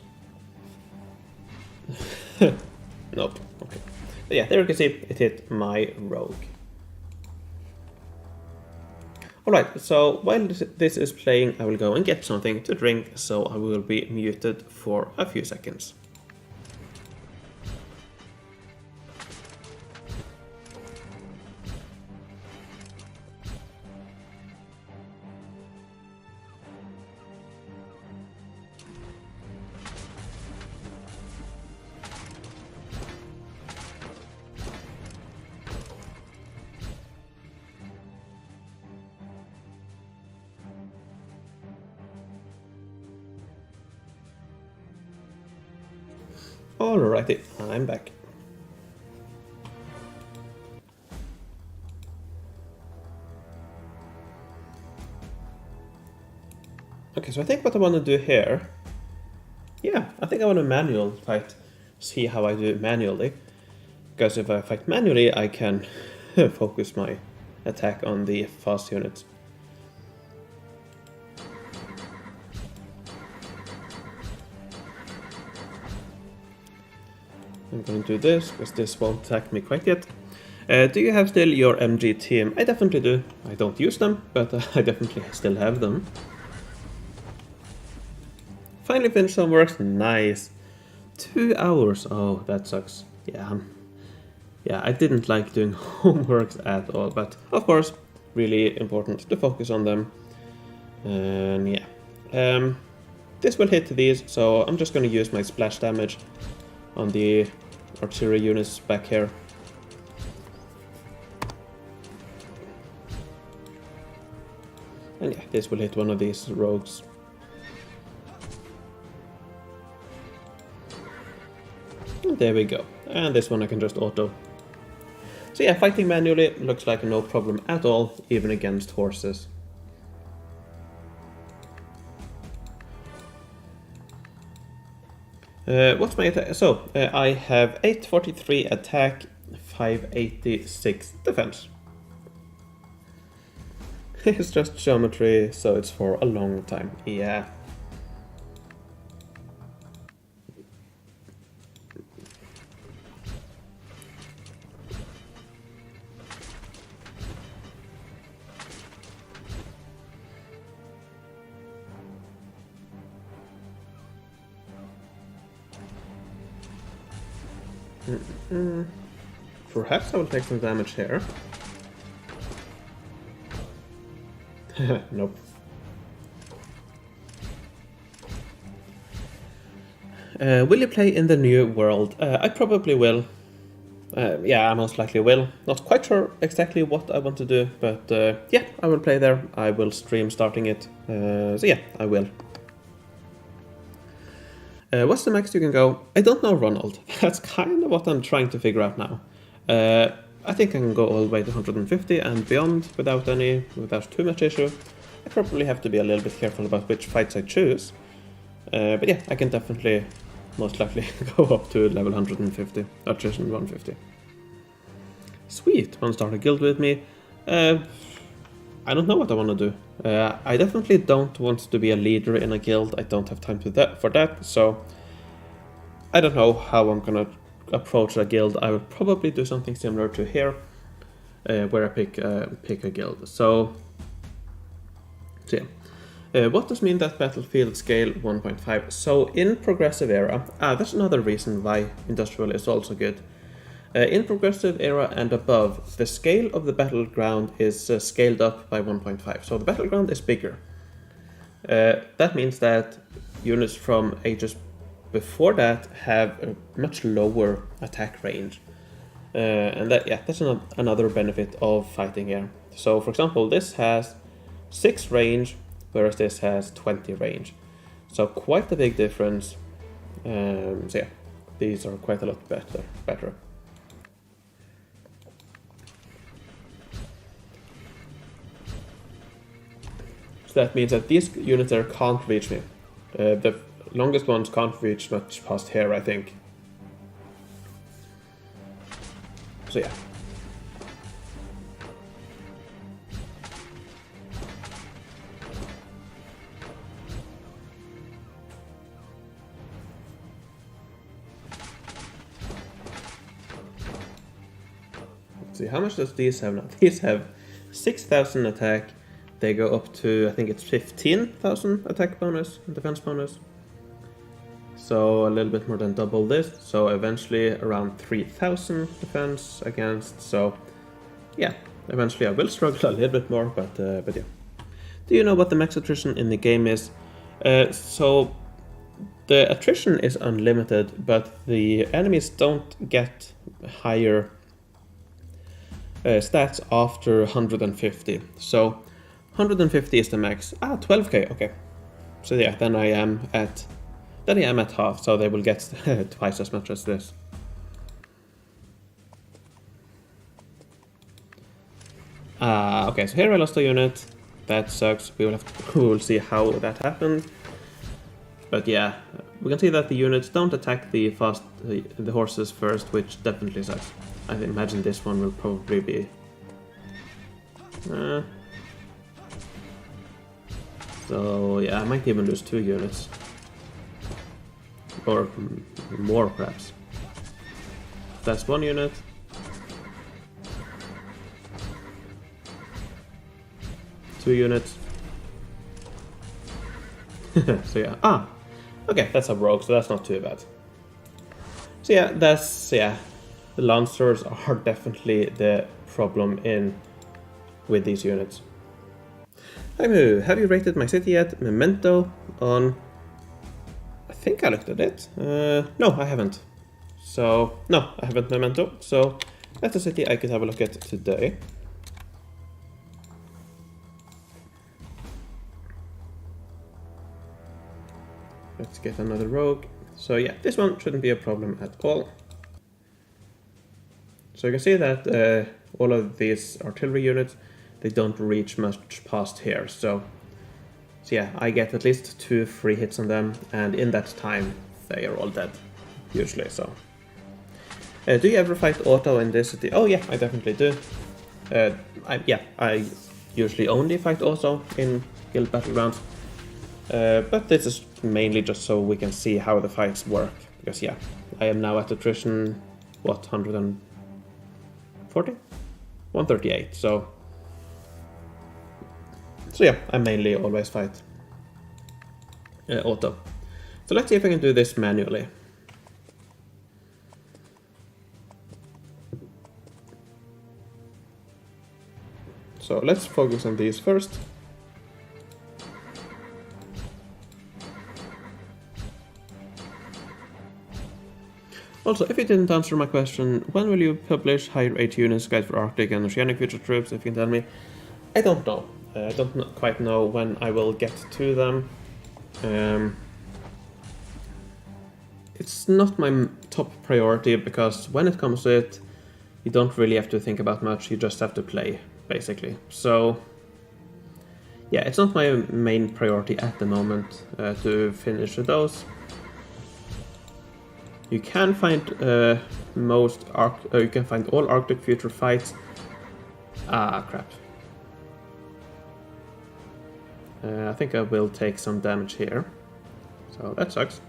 A: Nope. Okay. But yeah, there you can see it hit my rogue. Alright, so while this is playing, I will go and get something to drink, so I will be muted for a few seconds. Alrighty, I'm back. Okay, so I think what I want to do here... Yeah, I think I want to manual fight, see how I do it manually. Because if I fight manually, I can focus my attack on the fast units. I'm going to do this, because this won't attack me quite yet. Do you have still your MG team? I definitely do. I don't use them, but I definitely still have them. Finally finished some work. Nice. 2 hours. Oh, that sucks. Yeah, I didn't like doing homeworks at all, but of course, really important to focus on them. And yeah. This will hit these, so I'm just going to use my splash damage on the artillery units back here. And yeah, this will hit one of these rogues. And there we go. And this one I can just auto. So yeah, fighting manually looks like no problem at all, even against horses. What's my attack? So, I have 843 attack, 586 defense. It's just geometry, so it's for a long time. Yeah. Perhaps I will take some damage here. Nope. Will you play in the new world? I probably will. Yeah, I most likely will. Not quite sure exactly what I want to do, but yeah, I will play there. I will stream starting it. So yeah, I will. What's the max you can go? I don't know, Ronald. That's kind of what I'm trying to figure out now. I think I can go all the way to 150 and beyond without too much issue. I probably have to be a little bit careful about which fights I choose. But yeah, I can definitely, most likely, go up to level 150, attrition 150. Sweet, want to start a guild with me? I don't know what I want to do. I definitely don't want to be a leader in a guild. I don't have time for that, so I don't know how I'm gonna approach a guild. I would probably do something similar to here, where I pick a guild. So yeah. What does mean that battlefield scale 1.5? So in progressive era, that's another reason why industrial is also good. In progressive era and above, the scale of the battleground is scaled up by 1.5. So the battleground is bigger. That means that units from ages before that have a much lower attack range. And that's another benefit of fighting here. So for example, this has 6 range, whereas this has 20 range. So quite a big difference. So yeah, these are quite a lot better. So that means that these units there can't reach me. The longest ones can't reach much past here, I think. So yeah. Let's see, how much does these have now? These have 6,000 attack. They go up to, I think it's 15,000 attack bonus and defense bonus. So a little bit more than double this. So eventually around 3,000 defense against. So yeah, eventually I will struggle a little bit more, but yeah. Do you know what the max attrition in the game is? So the attrition is unlimited, but the enemies don't get higher stats after 150. So 150 is the max. 12k, okay. So yeah, then I am at half, so they will get twice as much as this. Okay, so here I lost a unit. That sucks. We will see how that happened. But yeah, we can see that the units don't attack the horses first, which definitely sucks. I imagine this one will probably be so yeah, I might even lose 2 units. Or more, perhaps. That's 1 unit. Two units. So yeah. Okay, that's a rogue, so that's not too bad. So yeah, the lancers are definitely the problem with these units. Hi Moo, have you rated my city yet? Memento on... I think I looked at it. No, I haven't. So, no, I haven't Memento. So, that's a city I could have a look at today. Let's get another rogue. So yeah, this one shouldn't be a problem at all. So you can see that all of these artillery units, they don't reach much past here. So yeah, I get at least 2 free hits on them, and in that time they are all dead, usually. So do you ever fight auto in this city? Oh yeah, I definitely do. I usually only fight auto in guild battlegrounds. But this is mainly just so we can see how the fights work, because yeah, I am now at attrition, what, 140? 138, so yeah, I mainly always fight auto. So let's see if I can do this manually. So let's focus on these first. Also, if you didn't answer my question, when will you publish higher 8 units guide for Arctic and Oceanic future troops, if you can tell me? I don't know. I don't quite know when I will get to them. It's not my top priority, because when it comes to it, you don't really have to think about much, you just have to play, basically. So yeah, it's not my main priority at the moment to finish those. You can find you can find all Arctic future fights Ah, crap. I think I will take some damage here. So that sucks.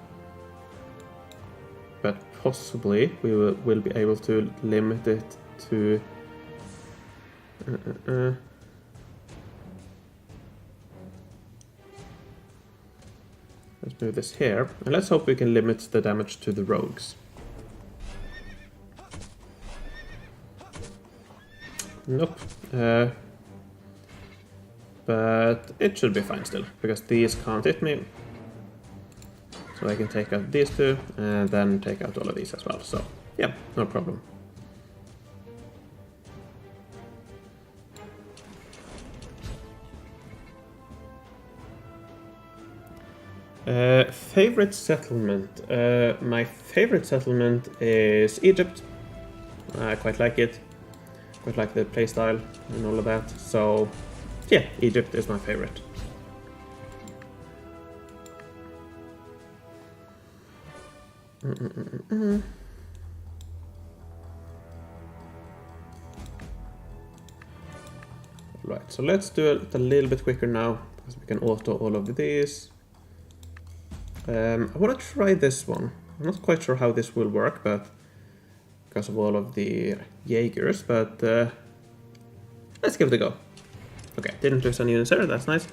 A: But possibly we will be able to limit it to... Let's move this here. And let's hope we can limit the damage to the rogues. Nope. But it should be fine still, because these can't hit me. So I can take out these two, and then take out all of these as well. So, yeah, no problem. Favorite settlement? My favorite settlement is Egypt. I quite like it. Quite like the playstyle and all of that. So, yeah, Egypt is my favorite. Right, so let's do it a little bit quicker now, because we can auto all of these. I want to try this one. I'm not quite sure how this will work, but because of all of the Jaegers, but let's give it a go. Okay, didn't lose any units there, that's nice.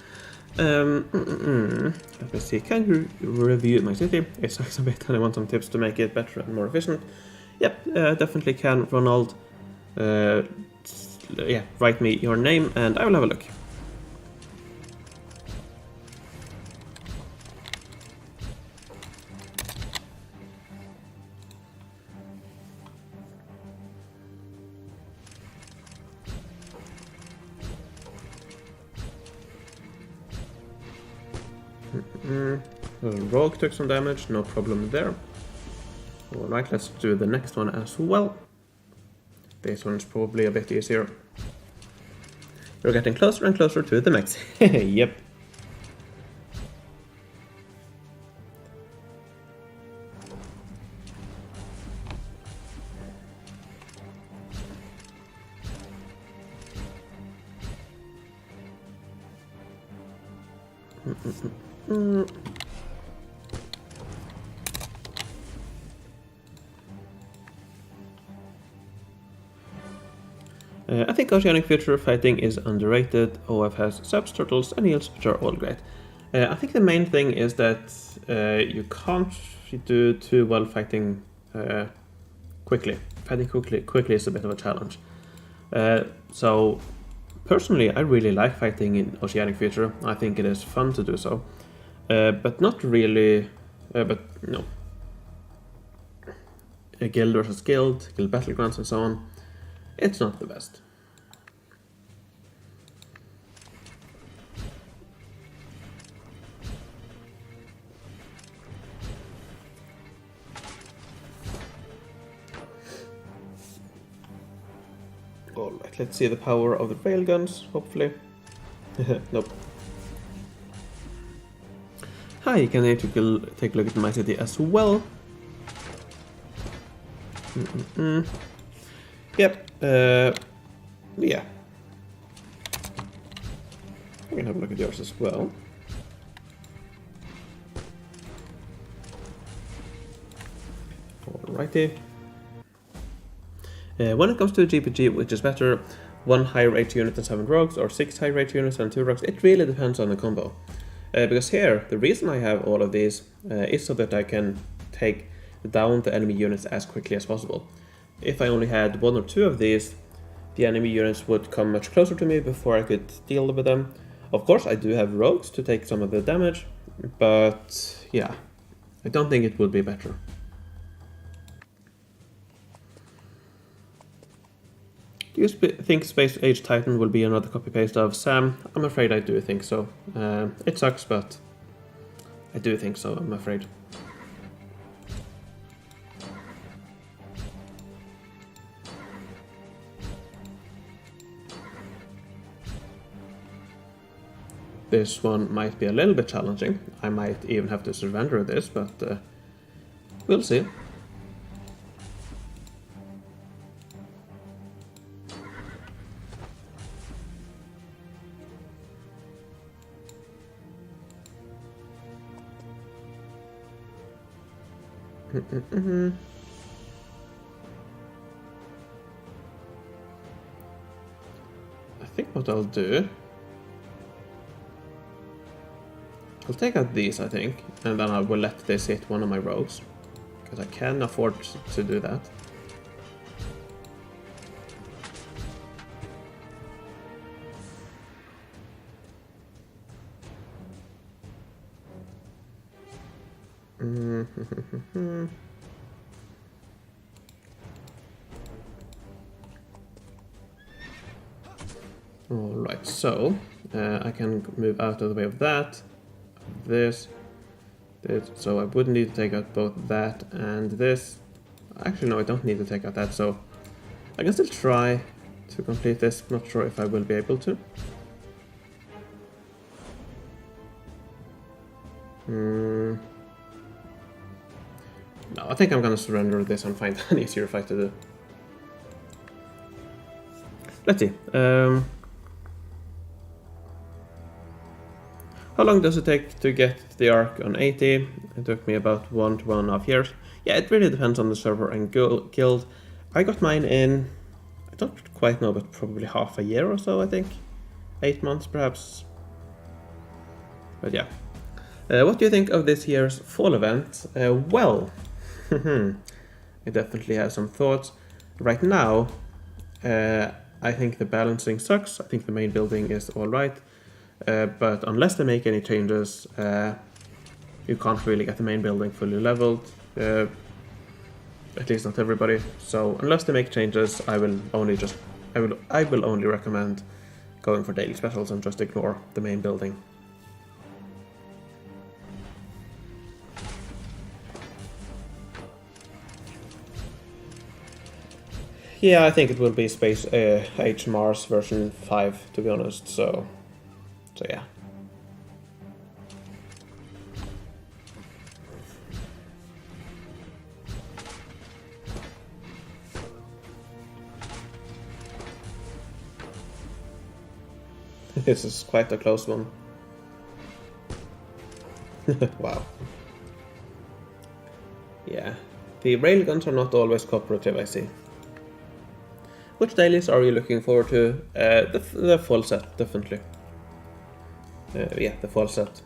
A: Let me see, can you review my city? It sucks a bit and I want some tips to make it better and more efficient. Yep, definitely can, Ronald. Yeah, write me your name and I will have a look. Rogue took some damage, no problem there. Alright, let's do the next one as well. This one's probably a bit easier. We're getting closer and closer to the max. Yep. I think Oceanic Future fighting is underrated. OF has subs, turtles, and heals, which are all great. I think the main thing is that you can't do too well fighting quickly. Fighting quickly is a bit of a challenge. So, personally, I really like fighting in Oceanic Future. I think it is fun to do so. But not really... but, no. Guild versus Guild, Guild Battlegrounds and so on. It's not the best. Alright, let's see the power of the railguns, hopefully. Nope. Hi, can I take a look at my city as well? Yep, yeah. We can have a look at yours as well. Alrighty. When it comes to GPG, which is better, 1 high rate unit and 7 rogues, or 6 high rate units and 2 rogues, it really depends on the combo. Because here, the reason I have all of these is so that I can take down the enemy units as quickly as possible. If I only had 1 or 2 of these, the enemy units would come much closer to me before I could deal with them. Of course, I do have rogues to take some of the damage, but yeah, I don't think it would be better. Do you think Space Age Titan will be another copy-paste of Sam? I'm afraid I do think so. It sucks, but I do think so, I'm afraid. This one might be a little bit challenging. I might even have to surrender this, but we'll see. I think what I'll do, I'll take out these, I think, and then I will let this hit one of my rogues, because I can afford to do that. Alright, so I can move out of the way of that, this, so I would need to take out both that and this. Actually, no, I don't need to take out that, so I can still try to complete this. Not sure if I will be able to. No, I think I'm gonna surrender this and find an easier fight to do. Let's see. How long does it take to get the arc on 80? It took me about 1 to 1.5 years. Yeah, it really depends on the server and guild. I got mine in, I don't quite know, but probably half a year or so, I think. 8 months, perhaps. But yeah. What do you think of this year's fall event? Well, I definitely have some thoughts. Right now, I think the balancing sucks. I think the main building is alright. But unless they make any changes, you can't really get the main building fully leveled. At least not everybody. So unless they make changes, I will only recommend going for daily specials and just ignore the main building. Yeah, I think it will be Space Age Mars version 5, to be honest. So yeah. This is quite a close one. Wow. Yeah. The railguns are not always cooperative, I see. Which dailies are you looking forward to? The fall set, definitely. Yeah, the fall set.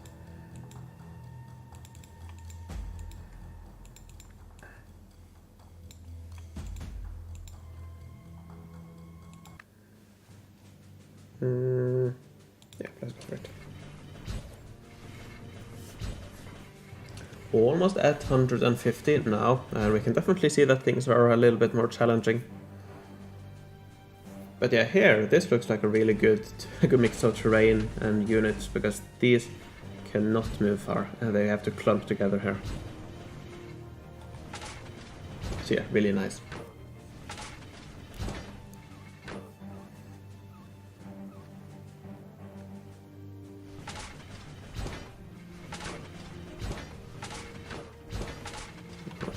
A: Yeah, let's go for it. Almost at 150 now, and we can definitely see that things are a little bit more challenging. But yeah, here, this looks like a really good mix of terrain and units, because these cannot move far, and they have to clump together here. So yeah, really nice.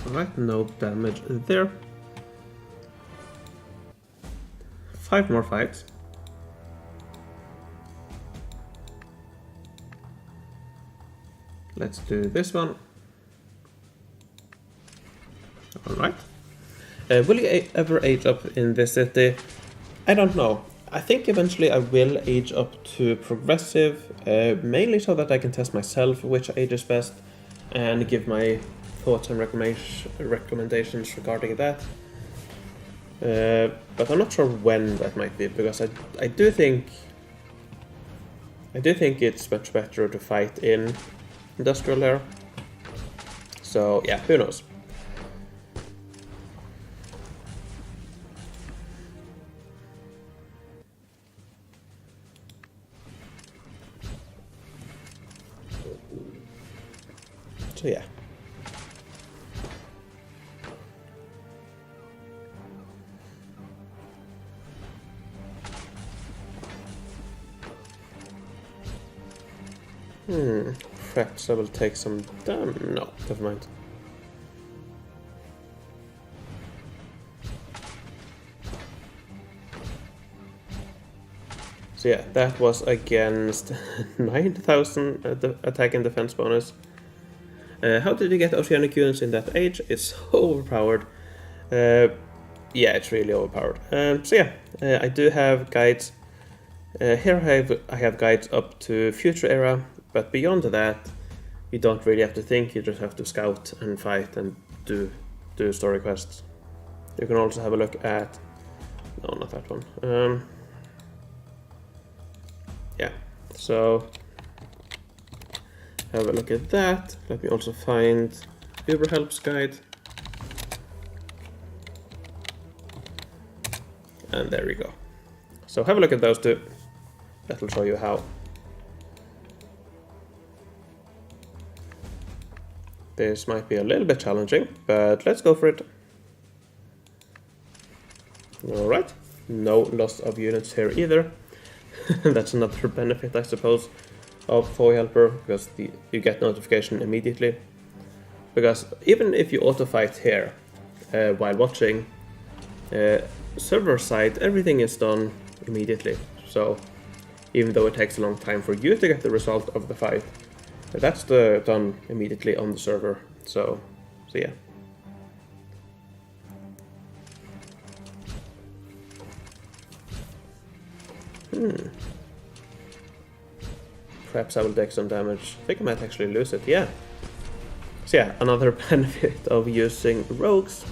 A: Alright, no damage there. 5 more fights. Let's do this one. Alright. Will you ever age up in this city? I don't know. I think eventually I will age up to progressive, mainly so that I can test myself which age is best and give my thoughts and recommendations regarding that. But I'm not sure when that might be, because I do think it's much better to fight in industrial here. So yeah, who knows? So yeah. Perhaps I will take some damn. No, never mind. So yeah, that was against 9,000 attack and defense bonus. How did you get oceanic units in that age? It's so overpowered. Yeah, it's really overpowered. So yeah, I do have guides. Here I have guides up to future era, but beyond that, you don't really have to think. You just have to scout and fight and do story quests. You can also have a look at... No, not that one. Yeah, so have a look at that. Let me also find Uber Help's guide. And there we go. So have a look at those two. That'll show you how. This might be a little bit challenging, but let's go for it. Alright, no loss of units here either. That's another benefit, I suppose, of FoE Helper, because you get notification immediately. Because even if you auto-fight here while watching, server side, everything is done immediately. So even though it takes a long time for you to get the result of the fight, that's done immediately on the server. So yeah. Perhaps I will take some damage. I think I might actually lose it, yeah. So yeah, another benefit of using rogues.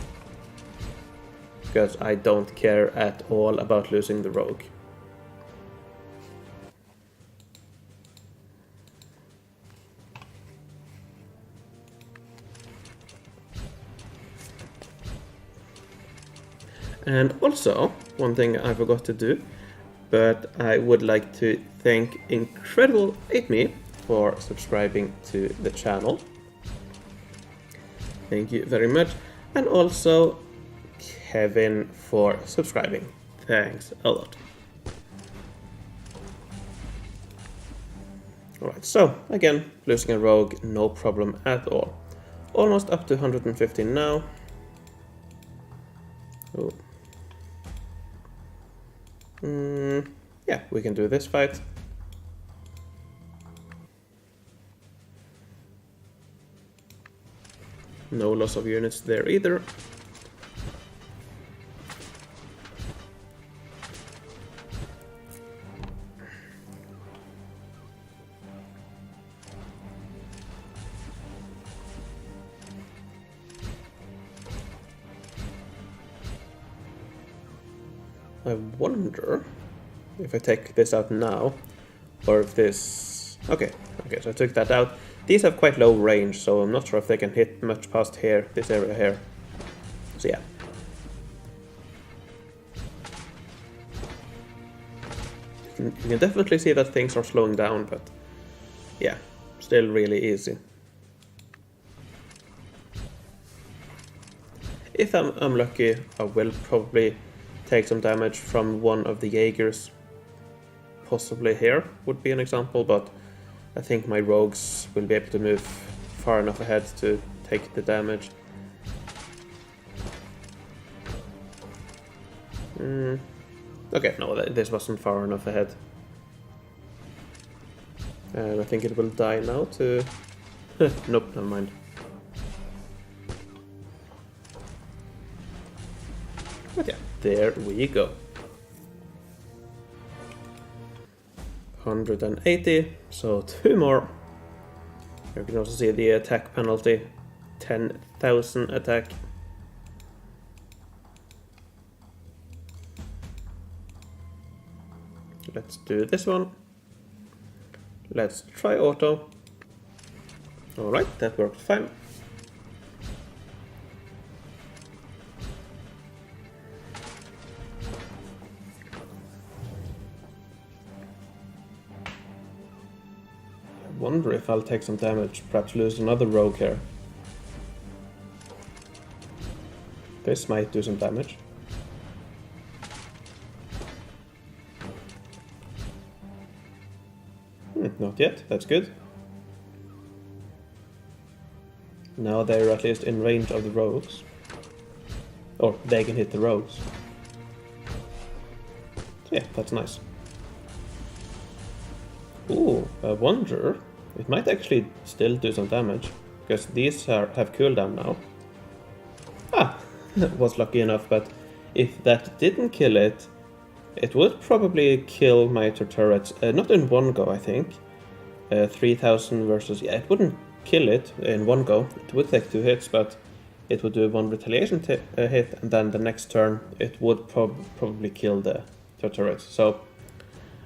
A: Because I don't care at all about losing the rogue. And also, one thing I forgot to do, but I would like to thank Incredible 8Me for subscribing to the channel. Thank you very much. And also Kevin for subscribing. Thanks a lot. Alright, so again, losing a rogue, no problem at all. Almost up to 115 now. Oh. Yeah, we can do this fight. No loss of units there either. I wonder if I take this out now, or if this... Okay, so I took that out. These have quite low range, so I'm not sure if they can hit much past here, this area here. So yeah. You can definitely see that things are slowing down, but yeah, still really easy. If I'm lucky, I will probably take some damage from one of the Jaegers. Possibly here would be an example, but I think my rogues will be able to move far enough ahead to take the damage. Okay, no, this wasn't far enough ahead. And I think it will die now to... Nope, never mind. But yeah, there we go. 180, so 2 more. You can also see the attack penalty, 10,000 attack. Let's do this one. Let's try auto. Alright, that worked fine. I wonder if I'll take some damage, perhaps lose another rogue here. This might do some damage. Not yet, that's good. Now they're at least in range of the rogues. Or they can hit the rogues. So yeah, that's nice. Ooh, I wonder. It might actually still do some damage. because these have cooldown now. Ah, was lucky enough, but if that didn't kill it, it would probably kill my two turrets. Not in one go, I think. 3000 versus... yeah, it wouldn't kill it in one go. It would take 2 hits, but it would do 1 retaliation hit, and then the next turn it would probably kill the two turrets. So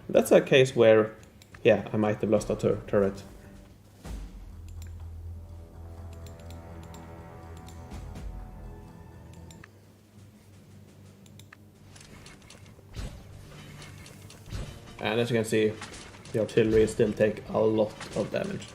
A: that's a case where, yeah, I might have lost a turret. And as you can see, the artillery still take a lot of damage.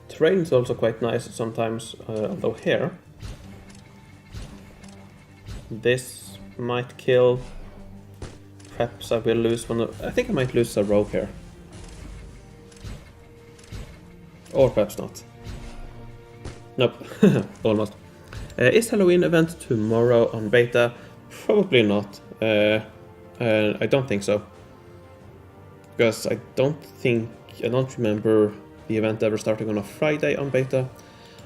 A: Terrain is also quite nice sometimes, although here this might kill. Perhaps I will lose one of... I think I might lose a rogue here. Or perhaps not. Nope, almost. Is Halloween event tomorrow on beta? Probably not. I don't think so. Because I don't remember the event ever starting on a Friday on beta.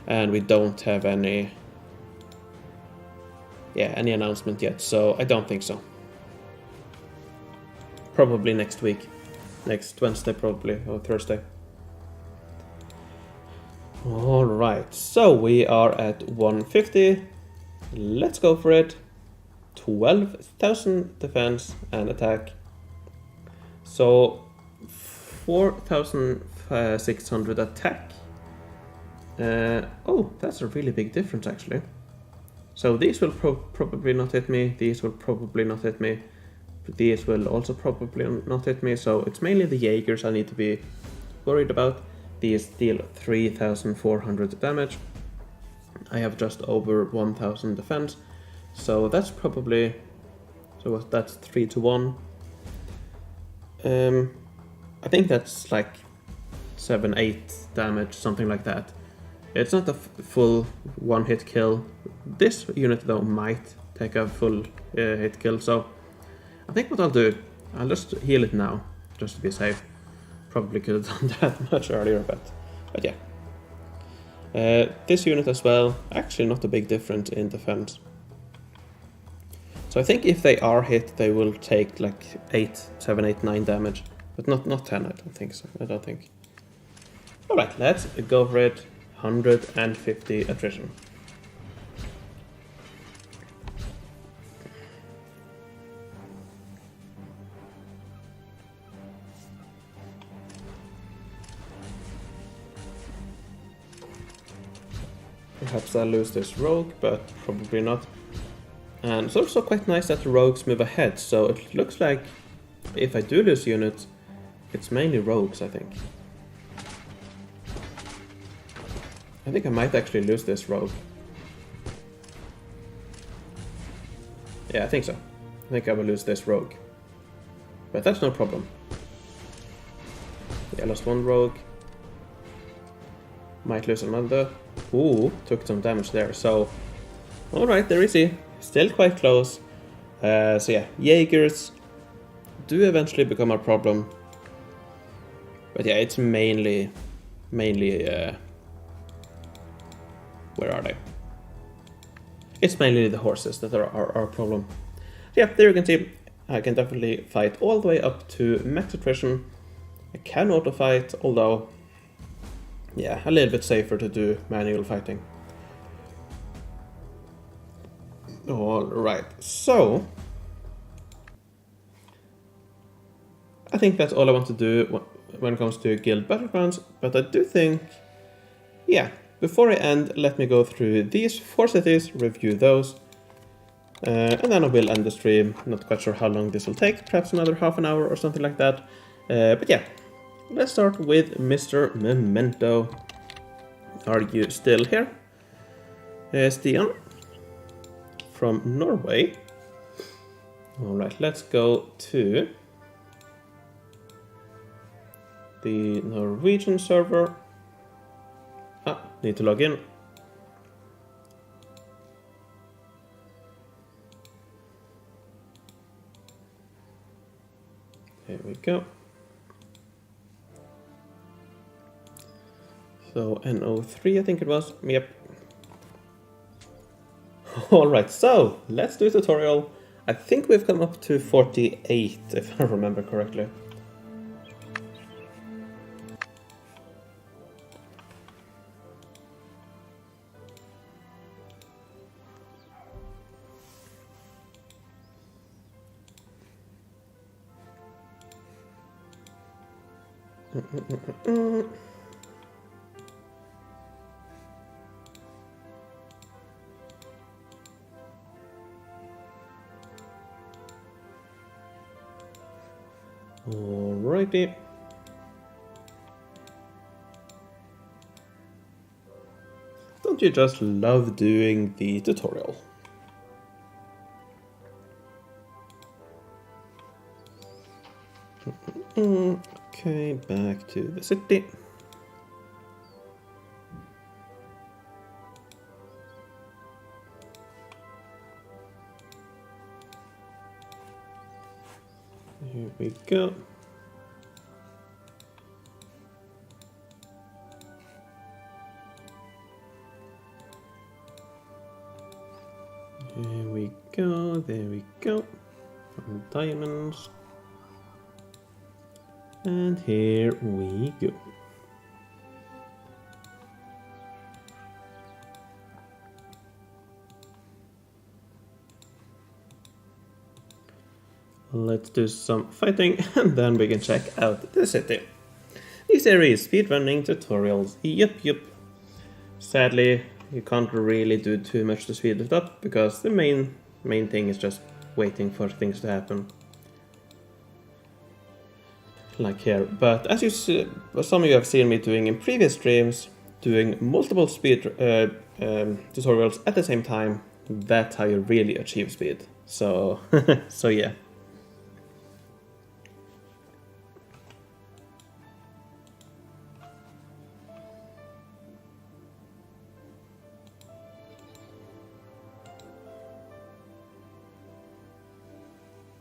A: And we don't have any announcement yet, so I don't think so. Probably next week. Next Wednesday probably, or Thursday. Alright, so we are at 150. Let's go for it. 12,000 defense and attack. So 4,600 attack. Oh, that's a really big difference actually. So these will probably not hit me, these will probably not hit me. These will also probably not hit me, so it's mainly the Jaegers I need to be worried about. These deal 3,400 damage. I have just over 1,000 defense, so that's probably... so that's 3 to 1. I think that's like 7-8 damage, something like that. It's not a full one-hit kill. This unit though might take a full hit kill, so I think what I'll do, I'll just heal it now, just to be safe. Probably could have done that much earlier, but yeah. This unit as well, actually not a big difference in defense. So I think if they are hit, they will take like 7, 8, 9 damage, but not 10, I don't think so, I don't think. Alright, let's go for it, 150 attrition. Perhaps I'll lose this rogue, but probably not. And it's also quite nice that the rogues move ahead, so it looks like if I do lose units, it's mainly rogues, I think. I think I might actually lose this rogue. Yeah, I think so. I think I will lose this rogue. But that's no problem. Yeah, I lost one rogue. Might lose another. Ooh, took some damage there, so... alright, they're easy. Still quite close. So yeah, Jaegers do eventually become a problem. But yeah, it's mainly... where are they? It's mainly the horses that are our problem. Yeah, there you can see, I can definitely fight all the way up to max attrition. I can auto-fight, although... yeah, a little bit safer to do manual fighting. Alright, so... I think that's all I want to do when it comes to Guild Battlegrounds, but I do think... yeah, before I end, let me go through these 4 cities, review those, and then I will end the stream. Not quite sure how long this will take, perhaps another half an hour or something like that. But yeah. Let's start with Mr. Memento. Are you still here? Stian from Norway. Alright, let's go to the Norwegian server. Ah, Need to log in. There we go. So NO3 I think it was, yep. Alright, so let's do a tutorial. I think we've come up to 48 if I remember correctly. Alrighty. Don't you just love doing the tutorial? Okay, back to the city. Here we go. Here we go, there we go. From diamonds. And here we go. Let's do some fighting and then we can check out the city. This area is speedrunning tutorials. Yep. Sadly, you can't really do too much to speed it up because the main thing is just waiting for things to happen. Like here. But as you see, some of you have seen me doing in previous streams, doing multiple speed tutorials at the same time, that's how you really achieve speed. So, so yeah.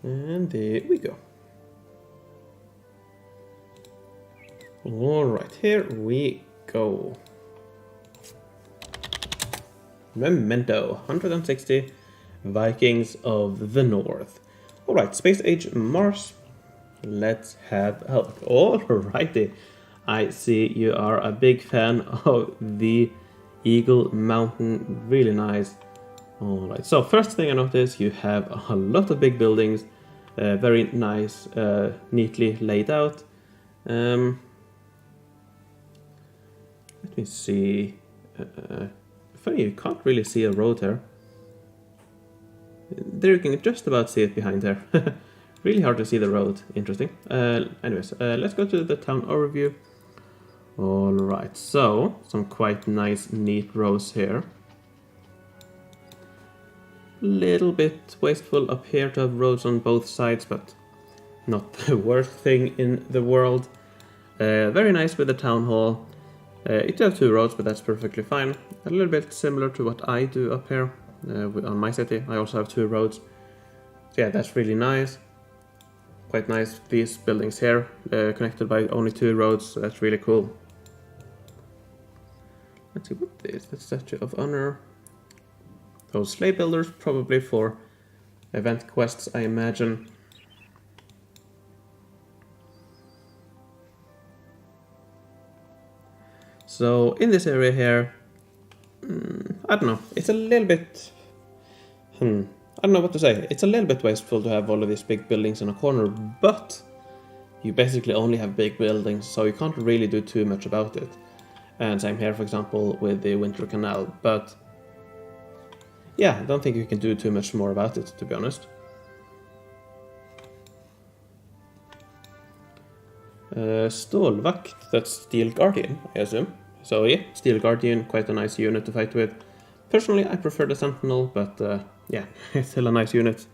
A: And there we go. Alright, here we go. Memento, 160 Vikings of the North. Alright, Space Age Mars. Let's have a look. Alrighty. I see you are a big fan of the Eagle Mountain. Really nice. Alright, so first thing I notice, you have a lot of big buildings. Very nice, neatly laid out. Let me see. Funny, you can't really see a road here. There you can just about see it behind there. Really hard to see the road. Interesting. Anyways, let's go to the town overview. Alright, so some quite nice, neat rows here. Little bit wasteful up here to have roads on both sides, but not the worst thing in the world. Very nice with the town hall. It does have two roads, but that's perfectly fine. A little bit similar to what I do up here on my city. I also have two roads. So yeah, that's really nice. Quite nice. These buildings here connected by only two roads. So that's really cool. Let's see what is the Statue of Honor. Those sleigh builders, probably for event quests, I imagine. So in this area here, I don't know, it's a little bit, I don't know what to say. It's a little bit wasteful to have all of these big buildings in a corner, but you basically only have big buildings, so you can't really do too much about it. And same here, for example, with the Winter Canal, but yeah, I don't think you can do too much more about it, to be honest. Stålvakt, that's Steel Guardian, I assume. So yeah, Steel Guardian, quite a nice unit to fight with. Personally, I prefer the Sentinel, but yeah, it's still a nice unit.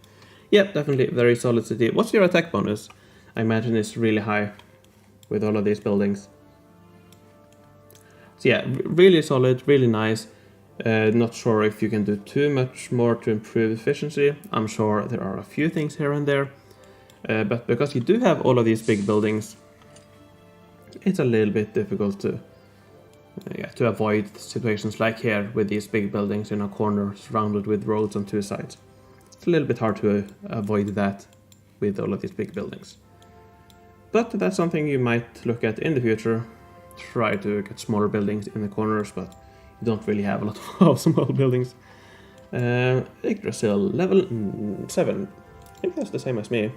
A: Yeah, definitely very solid city. What's your attack bonus? I imagine it's really high with all of these buildings. So yeah, really solid, really nice. Not sure if you can do too much more to improve efficiency. I'm sure there are a few things here and there, but because you do have all of these big buildings, it's a little bit difficult to avoid situations like here with these big buildings in a corner surrounded with roads on two sides. It's a little bit hard to avoid that with all of these big buildings. But that's something you might look at in the future. Try to get smaller buildings in the corners, but you don't really have a lot of small buildings. Yggdrasil, level 7. I think that's the same as me.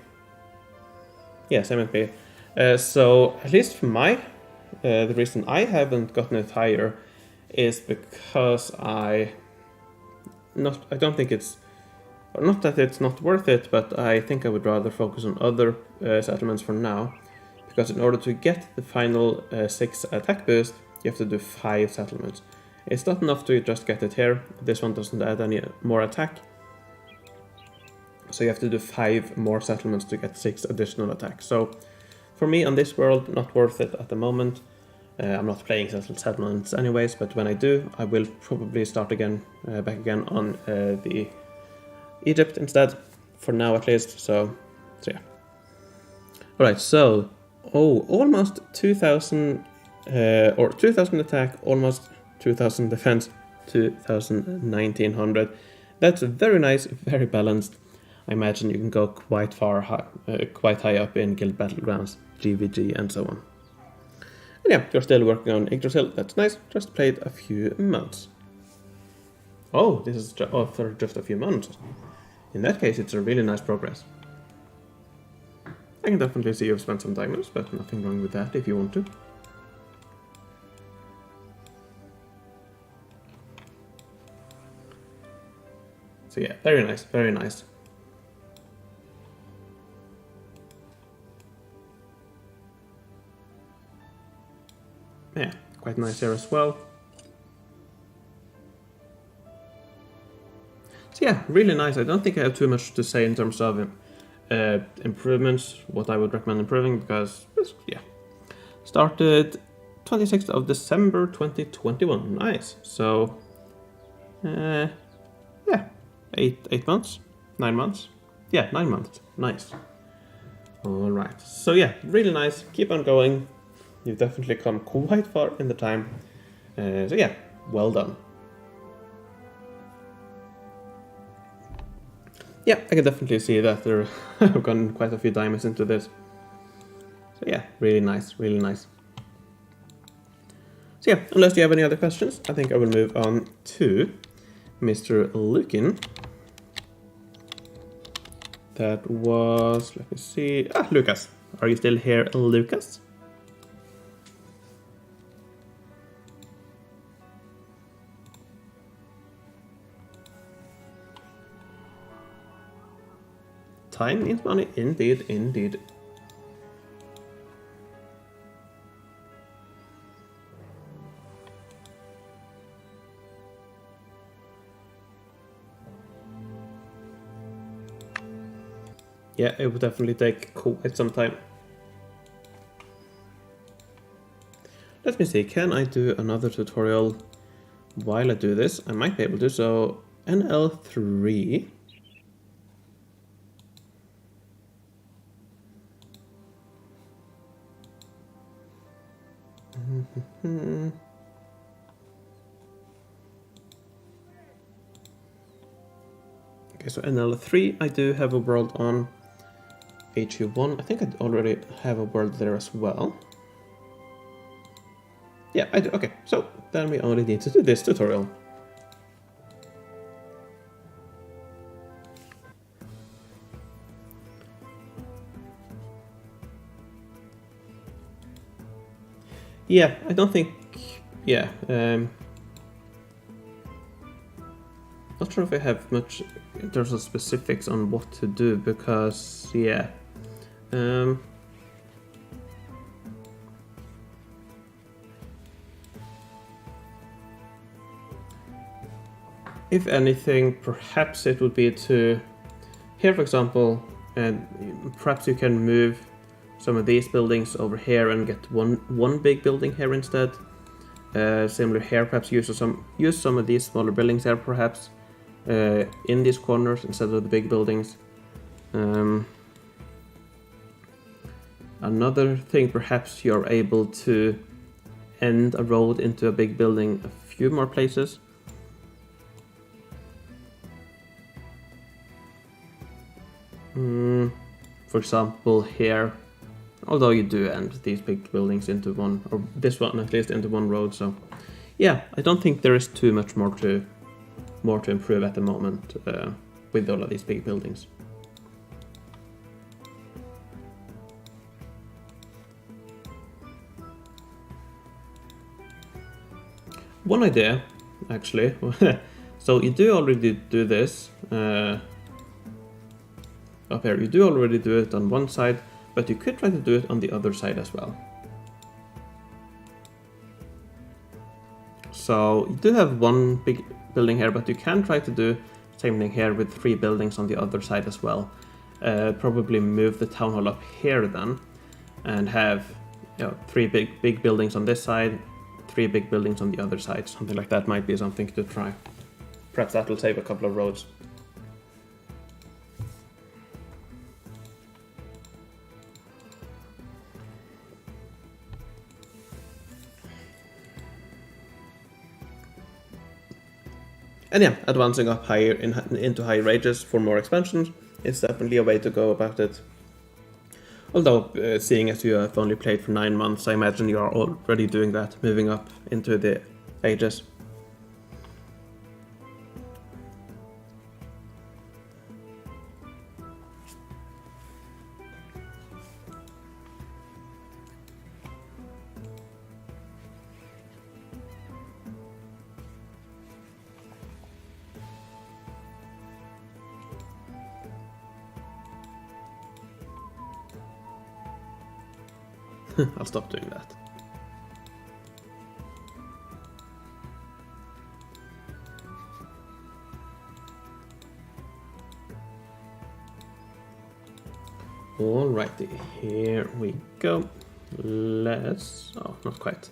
A: Yeah, same as me. So, at least for the reason I haven't gotten it higher is because I don't think it's, not that it's not worth it, but I think I would rather focus on other settlements for now. Because in order to get the final 6 attack boost, you have to do 5 settlements. It's not enough to just get it here. This one doesn't add any more attack. So you have to do 5 more settlements to get 6 additional attacks. So for me on this world, not worth it at the moment. I'm not playing settlements anyways, but when I do, I will probably start again, back again on the Egypt instead, for now at least. So yeah. Alright, so almost 2000 or 2000 attack, almost 2000 defense, 1900. That's very nice, very balanced. I imagine you can go quite high up in Guild Battlegrounds, GVG, and so on. And yeah, you're still working on Yggdrasil. That's nice. Just played a few months. Oh, this is for just a few months. In that case, it's a really nice progress. I can definitely see you've spent some diamonds, but nothing wrong with that if you want to. So yeah, very nice, very nice. Yeah, quite nice here as well. So yeah, really nice. I don't think I have too much to say in terms of improvements, what I would recommend improving, because yeah, started 26th of December 2021. Nice. So yeah, 8 months, 9 months. Yeah, 9 months. Nice. All right. So yeah, really nice. Keep on going. You've definitely come quite far in the time. So yeah, well done. Yeah, I can definitely see that there have gone quite a few diamonds into this. So yeah, really nice, really nice. So yeah, unless you have any other questions, I think I will move on to Mr. Lukin. That was, let me see, Lucas. Are you still here, Lucas? Time means money, indeed, indeed. Yeah, it would definitely take quite some time. Let me see, can I do another tutorial while I do this? I might be able to, so NL3. Okay, so NL3, I do have a world on HU1. I think I already have a world there as well. Yeah, I do. Okay, so then we only need to do this tutorial. Yeah, I don't think... Yeah, not sure if I have much in terms of specifics on what to do, because, yeah. If anything, perhaps it would be to... Here, for example, and perhaps you can move some of these buildings over here and get one big building here instead. Similar here, perhaps use some of these smaller buildings here, perhaps in these corners instead of the big buildings. Another thing, perhaps you're able to end a road into a big building a few more places. For example, here, although you do end these big buildings into one, or this one at least, into one road, so yeah, I don't think there is too much more to improve at the moment with all of these big buildings. One idea, actually, so you do already do this up here. You do already do it on one side, but you could try to do it on the other side as well. So you do have one big building here, but you can try to do the same thing here with 3 buildings on the other side as well. Probably move the town hall up here then, and have 3 big buildings on this side, 3 big buildings on the other side. Something like that might be something to try. Perhaps that will save a couple of roads. And yeah, advancing up higher into high ranges for more expansions is definitely a way to go about it. Although, seeing as you have only played for 9 months, I imagine you are already doing that, moving up into the ages. I'll stop doing that. Alrighty, here we go. Let's... oh, not quite.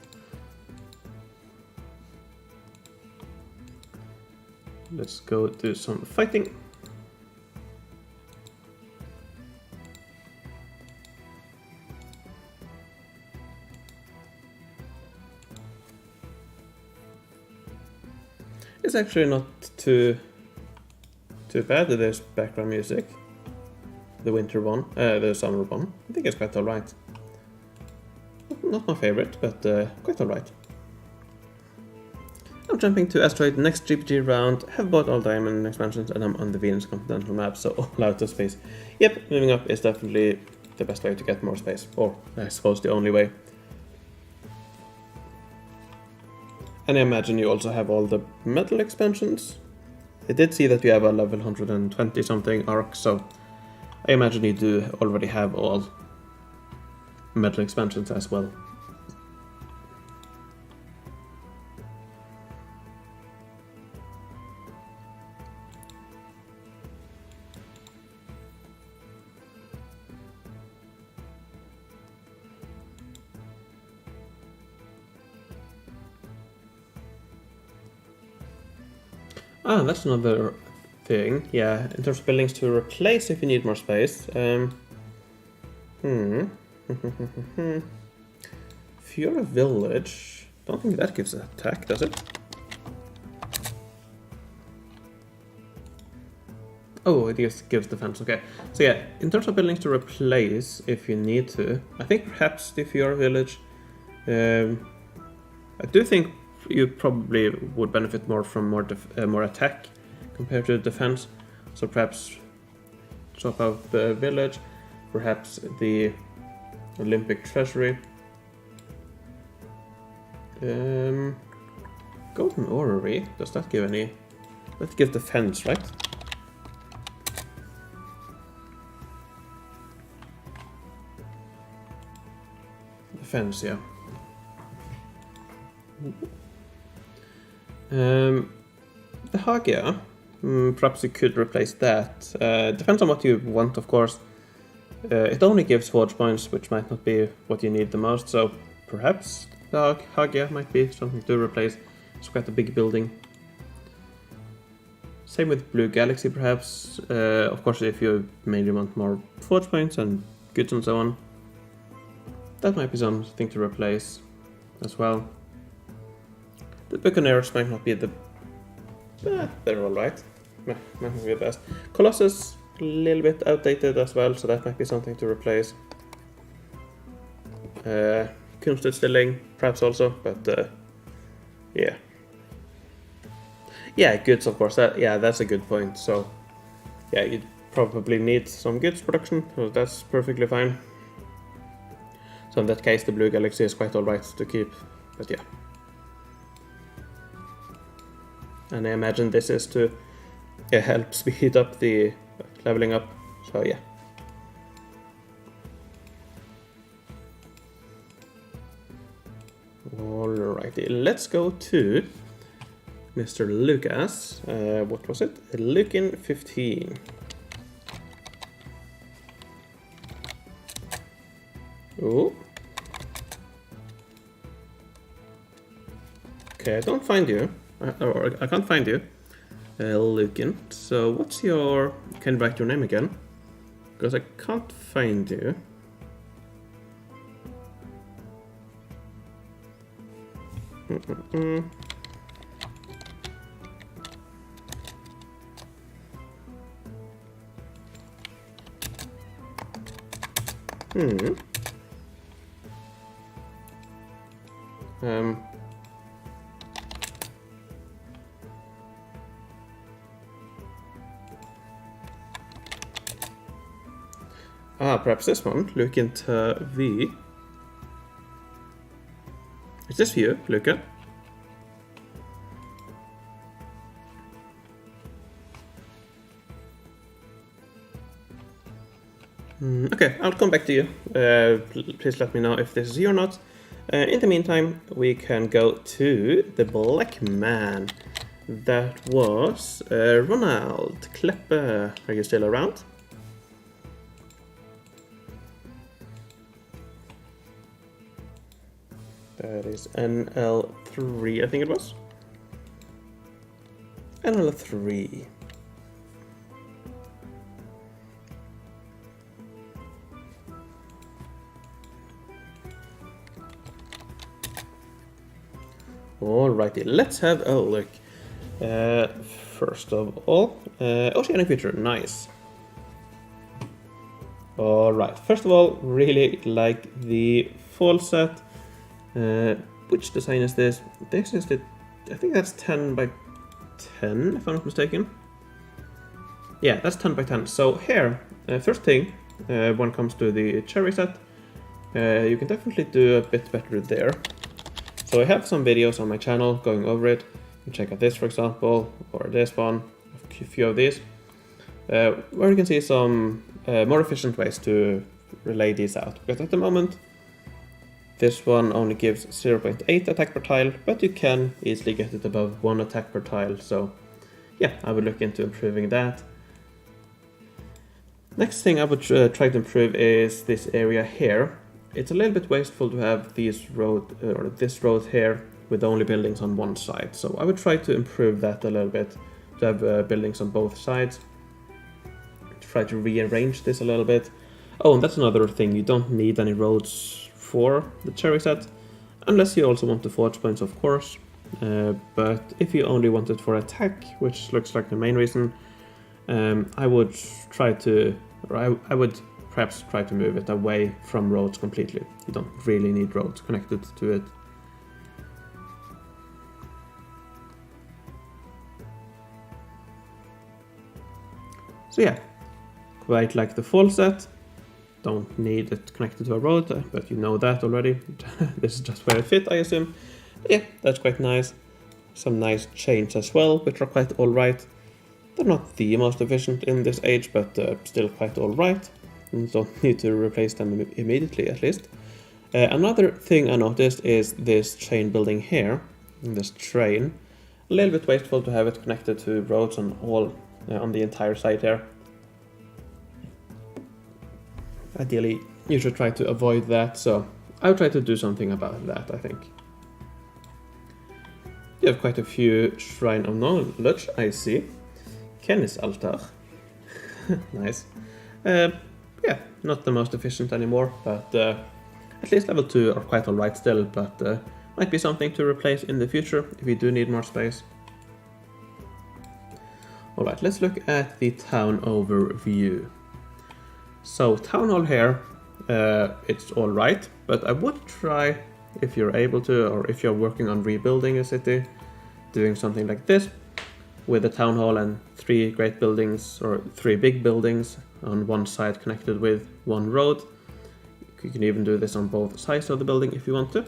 A: Let's go do some fighting. It's actually not too bad with this background music. The winter one, the summer one. I think it's quite alright. Not my favorite, but quite alright. I'm jumping to Asteroid next GPG round, have bought all diamond expansions, and I'm on the Venus continental map, so all out of space. Yep, moving up is definitely the best way to get more space, or I suppose the only way. And I imagine you also have all the metal expansions. I did see that you have a level 120 something arc, so I imagine you do already have all metal expansions as well. Ah, that's another thing. Yeah, in terms of buildings to replace if you need more space. If you're a village, don't think that gives an attack, does it? Oh, it gives defense, okay. So yeah, in terms of buildings to replace if you need to, I think perhaps if you're a village, I do think you probably would benefit more from more attack compared to defense. So perhaps swap out the village, perhaps the Olympic treasury. Golden orrery, does that give any? That gives defense, right? Defense, yeah. The Hagia, perhaps you could replace that. Depends on what you want, of course. It only gives forge points, which might not be what you need the most, so perhaps The hug, yeah, might be something to replace. It's quite a big building. Same with Blue Galaxy, perhaps. Of course, if you mainly want more forge points and goods and so on, that might be something to replace as well. The Buccaneers might not be the... they're alright. Might not be the best. Colossus, a little bit outdated as well, so that might be something to replace. Kunststilling, perhaps also, but yeah. Yeah, goods, of course. That's a good point. So, yeah, you'd probably need some goods production, so that's perfectly fine. So in that case, the Blue Galaxy is quite alright to keep, but yeah. And I imagine this is to help speed up the leveling up, so yeah. Alrighty, let's go to Mr. Lucas. What was it? Lukin 15. Oh. Okay, I don't find you. Or I can't find you, Lukin. So what's your... Can you write your name again? Because I can't find you. Perhaps this one. Look into V. Is this you, Luca? Okay, I'll come back to you. Please let me know if this is you or not. In the meantime, we can go to the Black Man. That was Ronald Kleppe. Are you still around? That is NL3, I think it was. NL3. Alrighty, let's have a look. First of all, Oceanic Future, nice. Alright, first of all, really like the fall set. Which design is this? This is the... I think that's 10 by 10, if I'm not mistaken. Yeah, that's 10 by 10. So here, first thing, when it comes to the cherry set, you can definitely do a bit better there. So I have some videos on my channel going over it. You can check out this, for example, or this one, a few of these, where you can see some more efficient ways to relay these out. Because at the moment, this one only gives 0.8 attack per tile, but you can easily get it above 1 attack per tile. So yeah, I would look into improving that. Next thing I would try to improve is this area here. It's a little bit wasteful to have this road here with only buildings on one side. So I would try to improve that a little bit, to have buildings on both sides. Try to rearrange this a little bit. Oh, and that's another thing, you don't need any roads for the cherry set, unless you also want the forge points, of course. But if you only want it for attack, which looks like the main reason, I would try to, or I would perhaps try to move it away from roads completely. You don't really need roads connected to it. So yeah, quite like the fall set. Don't need it connected to a road, but you know that already. This is just where it fit, I assume. But yeah, that's quite nice. Some nice chains as well, which are quite alright. They're not the most efficient in this age, but still quite alright. Don't need to replace them immediately, at least. Another thing I noticed is this chain building here, this train. A little bit wasteful to have it connected to roads on on the entire site here. Ideally, you should try to avoid that, so I'll try to do something about that, I think. You have quite a few Shrine of Knowledge, I see. Kennis altar. Nice. Yeah, not the most efficient anymore, but at least level 2 are quite alright still, but might be something to replace in the future if we do need more space. Alright, let's look at the town overview. So, town hall here, it's alright, but I would try, if you're able to, or if you're working on rebuilding a city, doing something like this, with a town hall and 3 great buildings, or 3 big buildings on one side connected with one road. You can even do this on both sides of the building if you want to.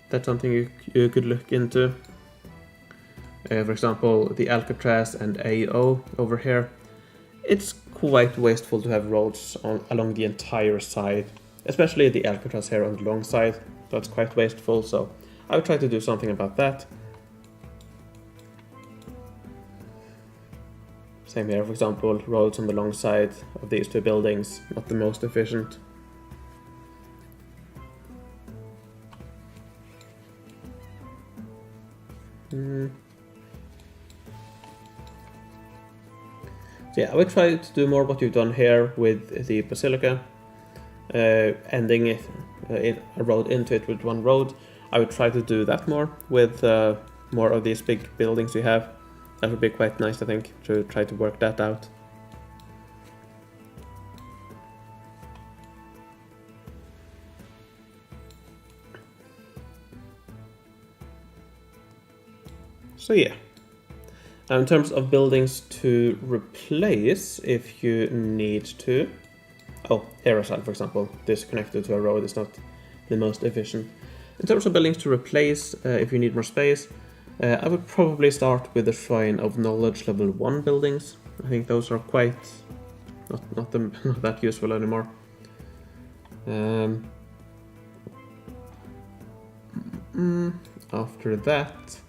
A: That's something you could look into. For example, the Alcatraz and AO over here. It's quite wasteful to have roads along the entire side, especially the Alcatraz here on the long side. That's quite wasteful, so I would try to do something about that. Same here, for example, roads on the long side of these 2 buildings, not the most efficient. So yeah, I would try to do more what you've done here with the Basilica, ending it in a road into it with 1 road. I would try to do that more with more of these big buildings we have. That would be quite nice, I think, to try to work that out. So yeah, in terms of buildings to replace, if you need to... Oh, Aerosol, for example, this connected to a road is not the most efficient. In terms of buildings to replace, if you need more space, I would probably start with the Shrine of Knowledge level 1 buildings. I think those are quite not that useful anymore. After that,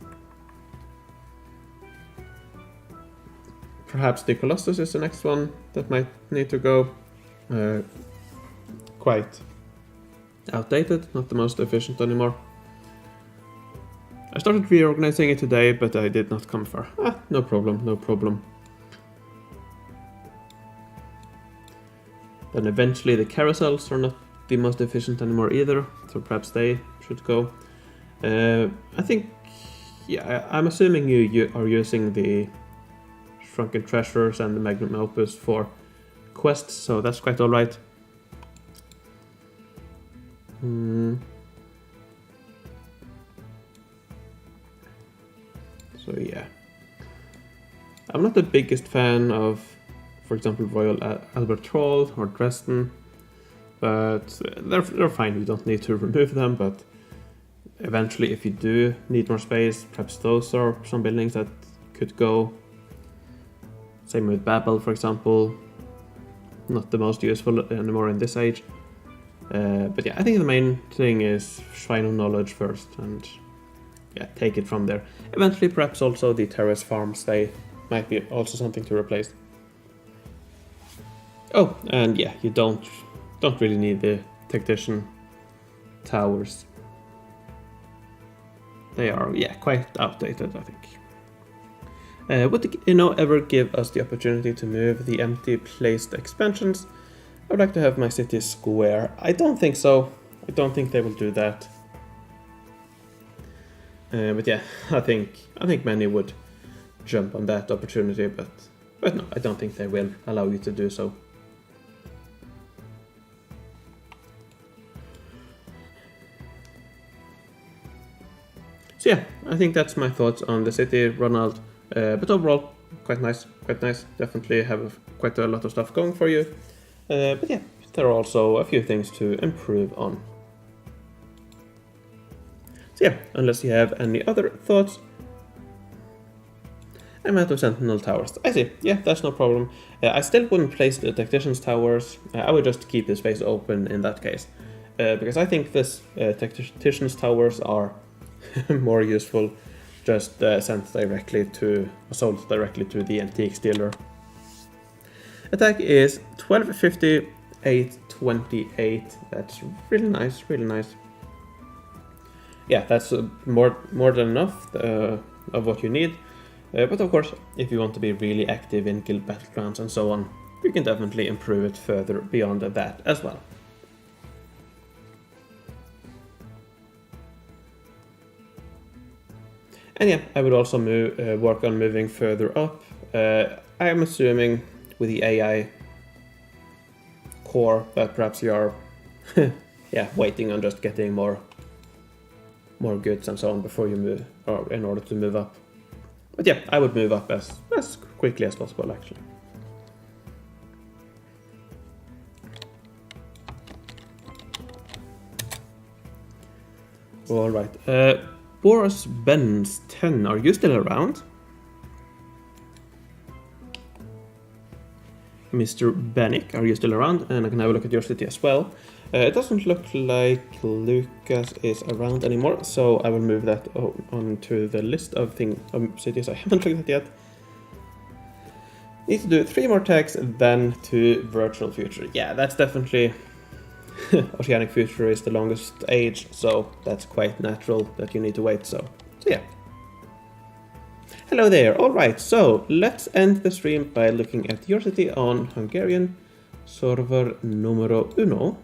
A: perhaps the Colossus is the next one that might need to go. Quite outdated, not the most efficient anymore. I started reorganizing it today, but I did not come far. No problem, no problem. Then eventually the carousels are not the most efficient anymore either, so perhaps they should go. I think, yeah, I'm assuming you are using the Shrunken Treasures and the Magnum Opus for quests, so that's quite alright. So yeah, I'm not the biggest fan of, for example, Royal Albert Hall or Dresden, but they're fine. You don't need to remove them, but eventually if you do need more space, perhaps those are some buildings that could go. Same with Babel, for example, not the most useful anymore in this age. But yeah, I think the main thing is Shrine of Knowledge first, and yeah, take it from there. Eventually, perhaps also the terrace farms, they might be also something to replace. Oh, and yeah, you don't really need the tactician towers. They are, yeah, quite outdated, I think. Would the ever give us the opportunity to move the empty placed expansions? I would like to have my city square. I don't think so. I don't think they will do that. But yeah, I think many would jump on that opportunity, but no, I don't think they will allow you to do so. So yeah, I think that's my thoughts on the city, Ronald. But overall, quite nice. Definitely have quite a lot of stuff going for you. But yeah, there are also a few things to improve on. So yeah, unless you have any other thoughts. Amount of sentinel towers. I see, yeah, that's no problem. I still wouldn't place the tactician's towers. I would just keep the space open in that case. Because I think this tactician's towers are more useful just sold directly to the antiques dealer. Attack is 1250, 828. That's really nice. yeah, that's more than enough of what you need. But of course, if you want to be really active in guild battlegrounds and so on, you can definitely improve it further beyond that as well. And yeah, I would also work on moving further up. I am assuming with the AI core that perhaps you are yeah, waiting on just getting more goods and so on before you move, or in order to move up. But yeah, I would move up as quickly as possible, actually. All right, Boris Benz 10, are you still around? Mr. Bennick, are you still around? And I can have a look at your city as well. It doesn't look like Lucas is around anymore, so I will move that onto the list of cities I haven't looked at yet. Need to do 3 more tags, then to Virtual Future. Yeah, that's definitely... Oceanic Future is the longest age, so that's quite natural that you need to wait, so yeah. Hello there, alright, so let's end the stream by looking at your city on Hungarian server numero 1.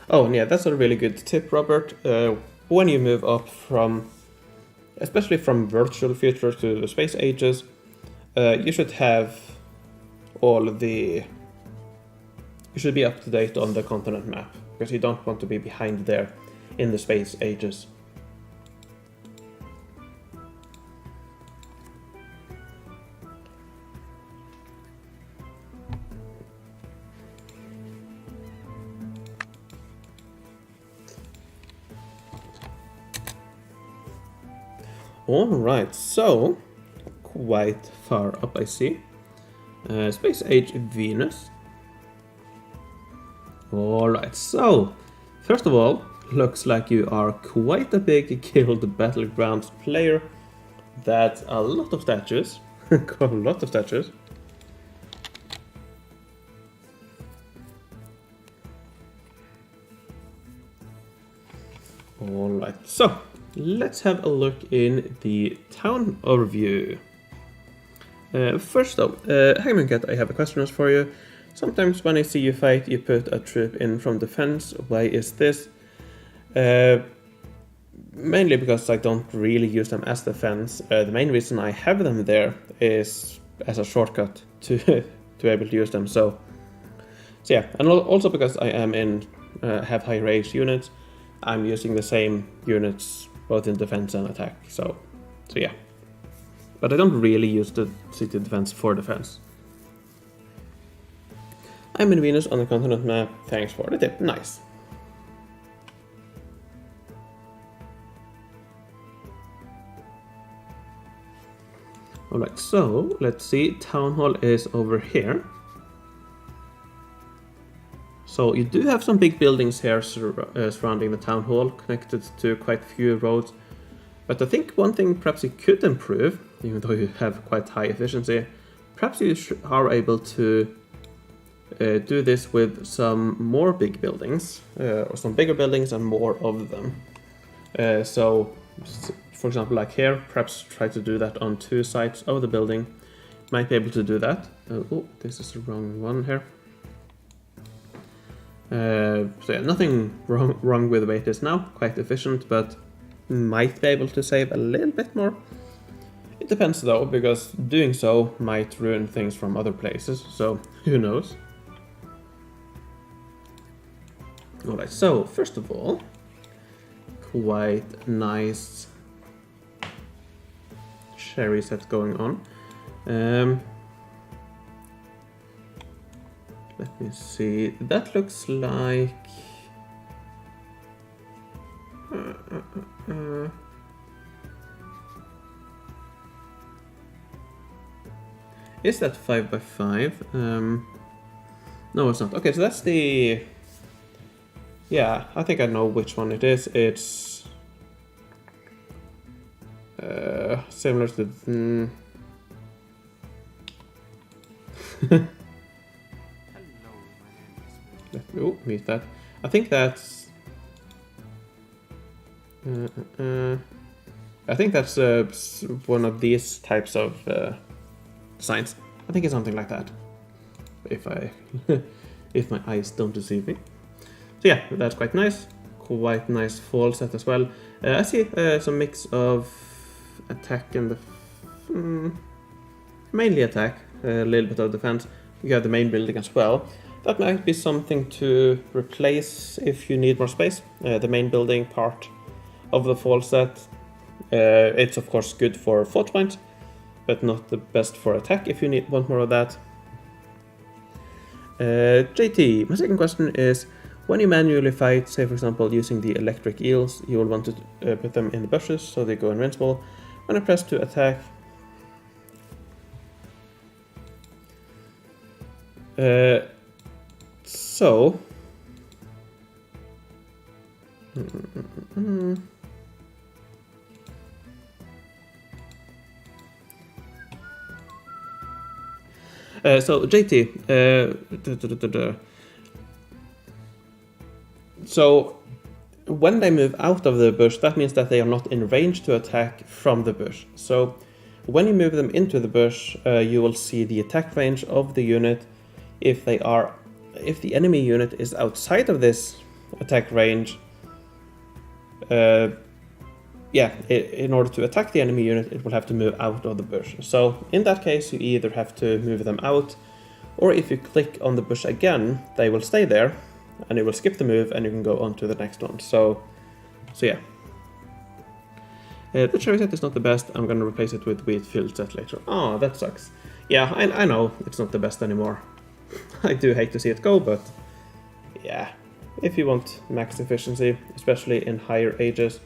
A: Oh, and yeah, that's a really good tip, Robert. When you move up especially from Virtual Future to the Space Ages, you should have you should be up to date on the continent map, because you don't want to be behind there in the Space Ages. Alright, so quite far up I see. Space Age Venus. Alright, so first of all, looks like you are quite a big guild Battlegrounds player. That's a lot of statues. A lot of statues. Alright, so let's have a look in the town overview. First though, hey MooingCat, I have a question for you. Sometimes when I see you fight, you put a troop in from defense. Why is this? Mainly because I don't really use them as defense. The main reason I have them there is as a shortcut to be able to use them. So yeah, and also because I am in have high range units, I'm using the same units both in defense and attack. So yeah, but I don't really use the city defense for defense. I'm in Venus on the continent map. Thanks for the tip. Nice. Alright, so let's see. Town Hall is over here. So you do have some big buildings here surrounding the Town Hall, connected to quite a few roads. But I think one thing perhaps you could improve, even though you have quite high efficiency, perhaps you are able to do this with some more big buildings, or some bigger buildings and more of them. So, for example, like here, perhaps try to do that on 2 sides of the building. Might be able to do that. Oh, this is the wrong one here. So yeah, nothing wrong with the way it is now. Quite efficient, but might be able to save a little bit more. It depends though, because doing so might ruin things from other places, so who knows. Alright, so first of all, quite nice cherry set going on. Let me see, that looks like... Is that 5x5? No, it's not. Okay, so that's the... Yeah, I think I know which one it is. It's... similar to...
B: Hello, my name is
A: Let me mute that. I think that's... I think that's one of these types of designs. I think it's something like that. If I... if my eyes don't deceive me. So yeah, that's quite nice. Quite nice fall set as well. I see some mix of attack and mainly attack, a little bit of defense. You have the main building as well. That might be something to replace if you need more space. The main building part of the fall set. It's of course good for fort points, but not the best for attack if you want more of that. JT, my second question is, when you manually fight, say for example using the electric eels, you will want to put them in the bushes so they go invincible. When I press to attack, so JT, so when they move out of the bush, that means that they are not in range to attack from the bush. So when you move them into the bush, you will see the attack range of the unit. If the enemy unit is outside of this attack range, in order to attack the enemy unit, it will have to move out of the bush. So in that case, you either have to move them out, or if you click on the bush again, they will stay there, and it will skip the move, and you can go on to the next one. So yeah. The cherry set is not the best. I'm gonna replace it with wheat field set later. Oh, that sucks. Yeah, I know it's not the best anymore. I do hate to see it go, but yeah, if you want max efficiency, especially in higher ages,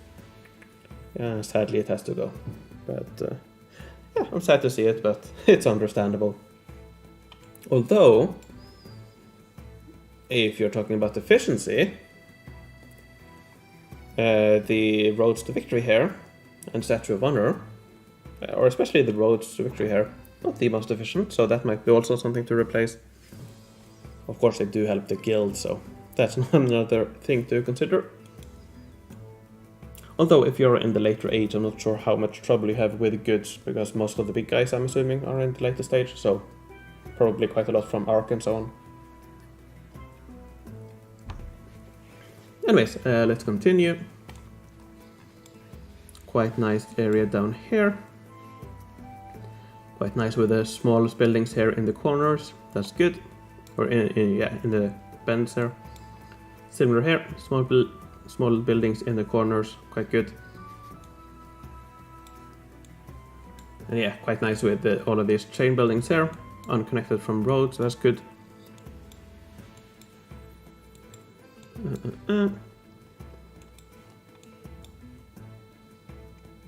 A: sadly it has to go. But yeah, I'm sad to see it, but it's understandable. Although, if you're talking about efficiency, the roads to victory here and Statue of Honor, or especially the roads to victory here, not the most efficient, so that might be also something to replace. Of course, they do help the guild, so that's another thing to consider. Although, if you're in the later age, I'm not sure how much trouble you have with goods, because most of the big guys, I'm assuming, are in the later stage, so probably quite a lot from Ark and so on. Anyways, let's continue. Quite nice area down here. Quite nice with the small buildings here in the corners. That's good. Or in the bends there. Similar here. Small buildings in the corners. Quite good. And yeah, quite nice with all of these chain buildings here. Unconnected from roads. That's good.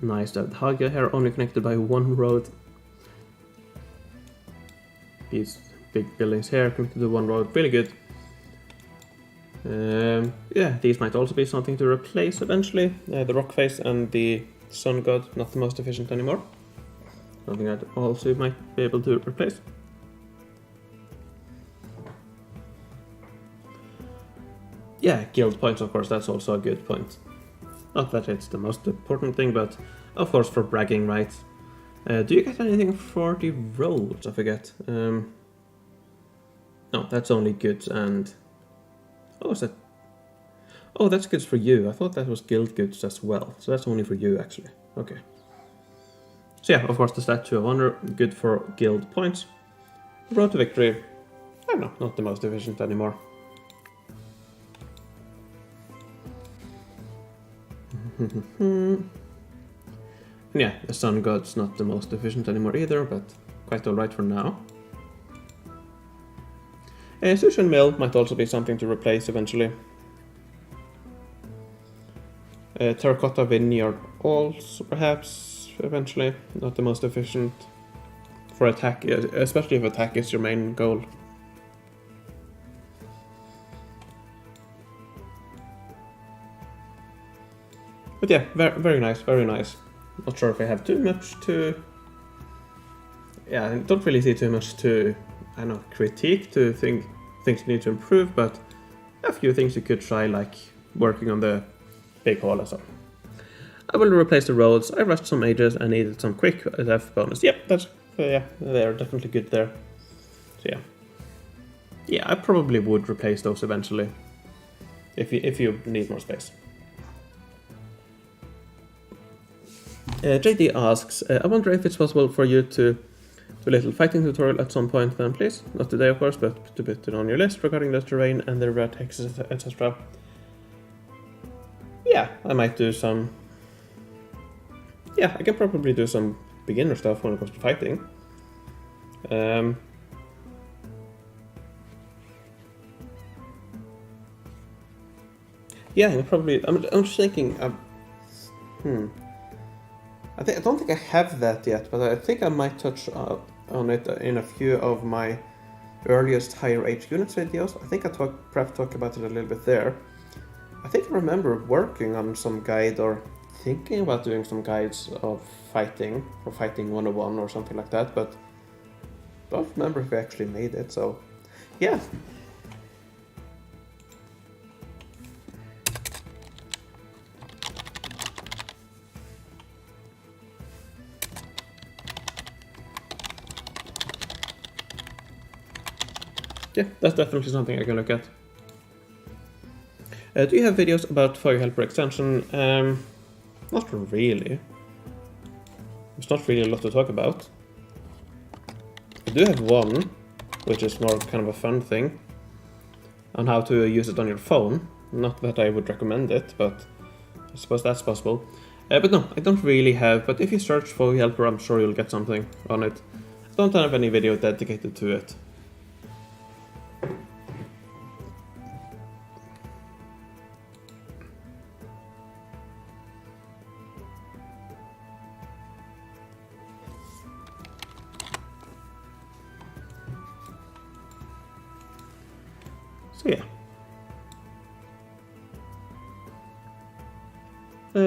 A: Nice that Hagia here, only connected by one road. These big buildings here connected to one road, really good. Yeah, these might also be something to replace eventually. The rock face and the sun god, not the most efficient anymore. Something that also might be able to replace. Yeah, guild points, of course, that's also a good point. Not that it's the most important thing, but of course for bragging rights. Do you get anything for the roads? I forget. No, that's only goods and... Oh, is that... Oh, that's goods for you. I thought that was guild goods as well. So that's only for you, actually. Okay. So yeah, of course the Statue of Honor, good for guild points. Road to victory, I don't know, not the most efficient anymore. Yeah, the sun god's not the most efficient anymore either, but quite alright for now. Sushi and Mill might also be something to replace eventually. Terracotta Vineyard also perhaps eventually, not the most efficient for attack, especially if attack is your main goal. But yeah, very nice, very nice. Not sure if I have too much to... Yeah, I don't really see too much to I don't know, critique to think things need to improve, but a few things you could try, like working on the big hall and so. I will replace the roads. I rushed some mages and needed some quick death bonus. Yep, that's yeah, they're definitely good there. So yeah, I probably would replace those eventually if you need more space. JD asks, I wonder if it's possible for you to do a little fighting tutorial at some point then, please. Not today, of course, but to put it on your list regarding the terrain and the vertexes, etc. Yeah, I might do some... Yeah, I can probably do some beginner stuff when it comes to fighting. Yeah, probably... I'm just thinking... I don't think I have that yet, but I think I might touch on it in a few of my earliest higher age units videos. I think I perhaps talk about it a little bit there. I think I remember working on some guide or thinking about doing some guides of fighting, or fighting 101 or something like that, but I don't remember if we actually made it, so yeah. Yeah, that's definitely something I can look at. Do you have videos about FoE helper extension? Not really. There's not really a lot to talk about. I do have one, which is more kind of a fun thing, on how to use it on your phone. Not that I would recommend it, but I suppose that's possible. But no, I don't really have, but if you search FoE helper, I'm sure you'll get something on it. I don't have any video dedicated to it. So yeah.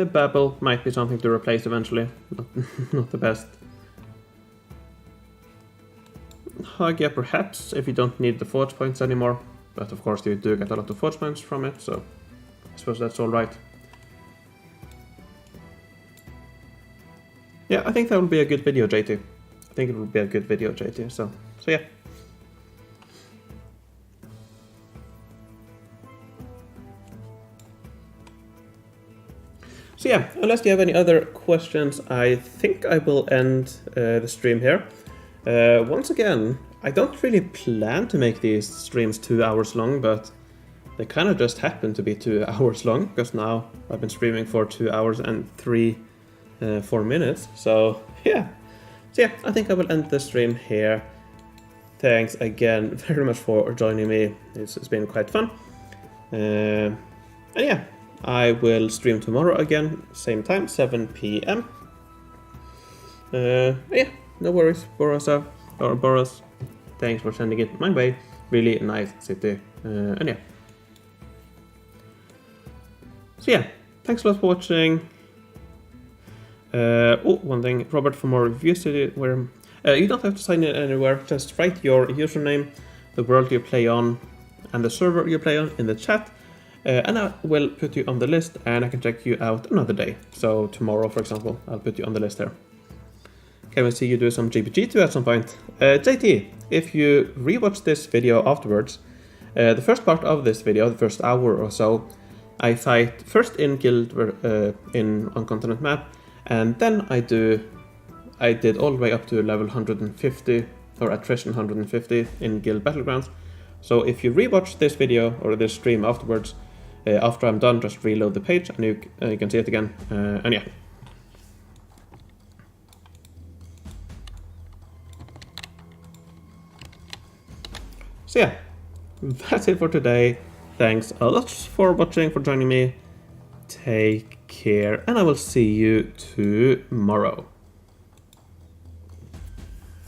A: Babel might be something to replace eventually. Not the best. Hagia perhaps, if you don't need the forge points anymore. But of course you do get a lot of forge points from it, so I suppose that's alright. Yeah, I think that will be a good video, JT. I think it will be a good video, JT, so yeah. So yeah, unless you have any other questions, I think I will end the stream here. Once again, I don't really plan to make these streams 2 hours long, but they kind of just happen to be 2 hours long, because now I've been streaming for 2 hours and 4 minutes. So yeah, I think I will end the stream here. Thanks again very much for joining me. It's been quite fun. And yeah. I will stream tomorrow again, same time, 7 PM. Yeah, no worries, Boros. Thanks for sending it my way. Really nice city. And yeah. So yeah, thanks a lot for watching. One thing, Robert, for more reviews, where you don't have to sign in anywhere. Just write your username, the world you play on, and the server you play on in the chat. And I will put you on the list, and I can check you out another day. So tomorrow, for example, I'll put you on the list here. Can we see you do some GPG too at some point? JT, if you rewatch this video afterwards, the first part of this video, the first hour or so, I fight first in guild on continent map, and then I did all the way up to level 150 or attrition 150 in guild Battlegrounds. So if you rewatch this video or this stream afterwards, after I'm done, just reload the page and you can see it again. And yeah. So yeah, that's it for today. Thanks a lot for watching, for joining me. Take care, and I will see you tomorrow.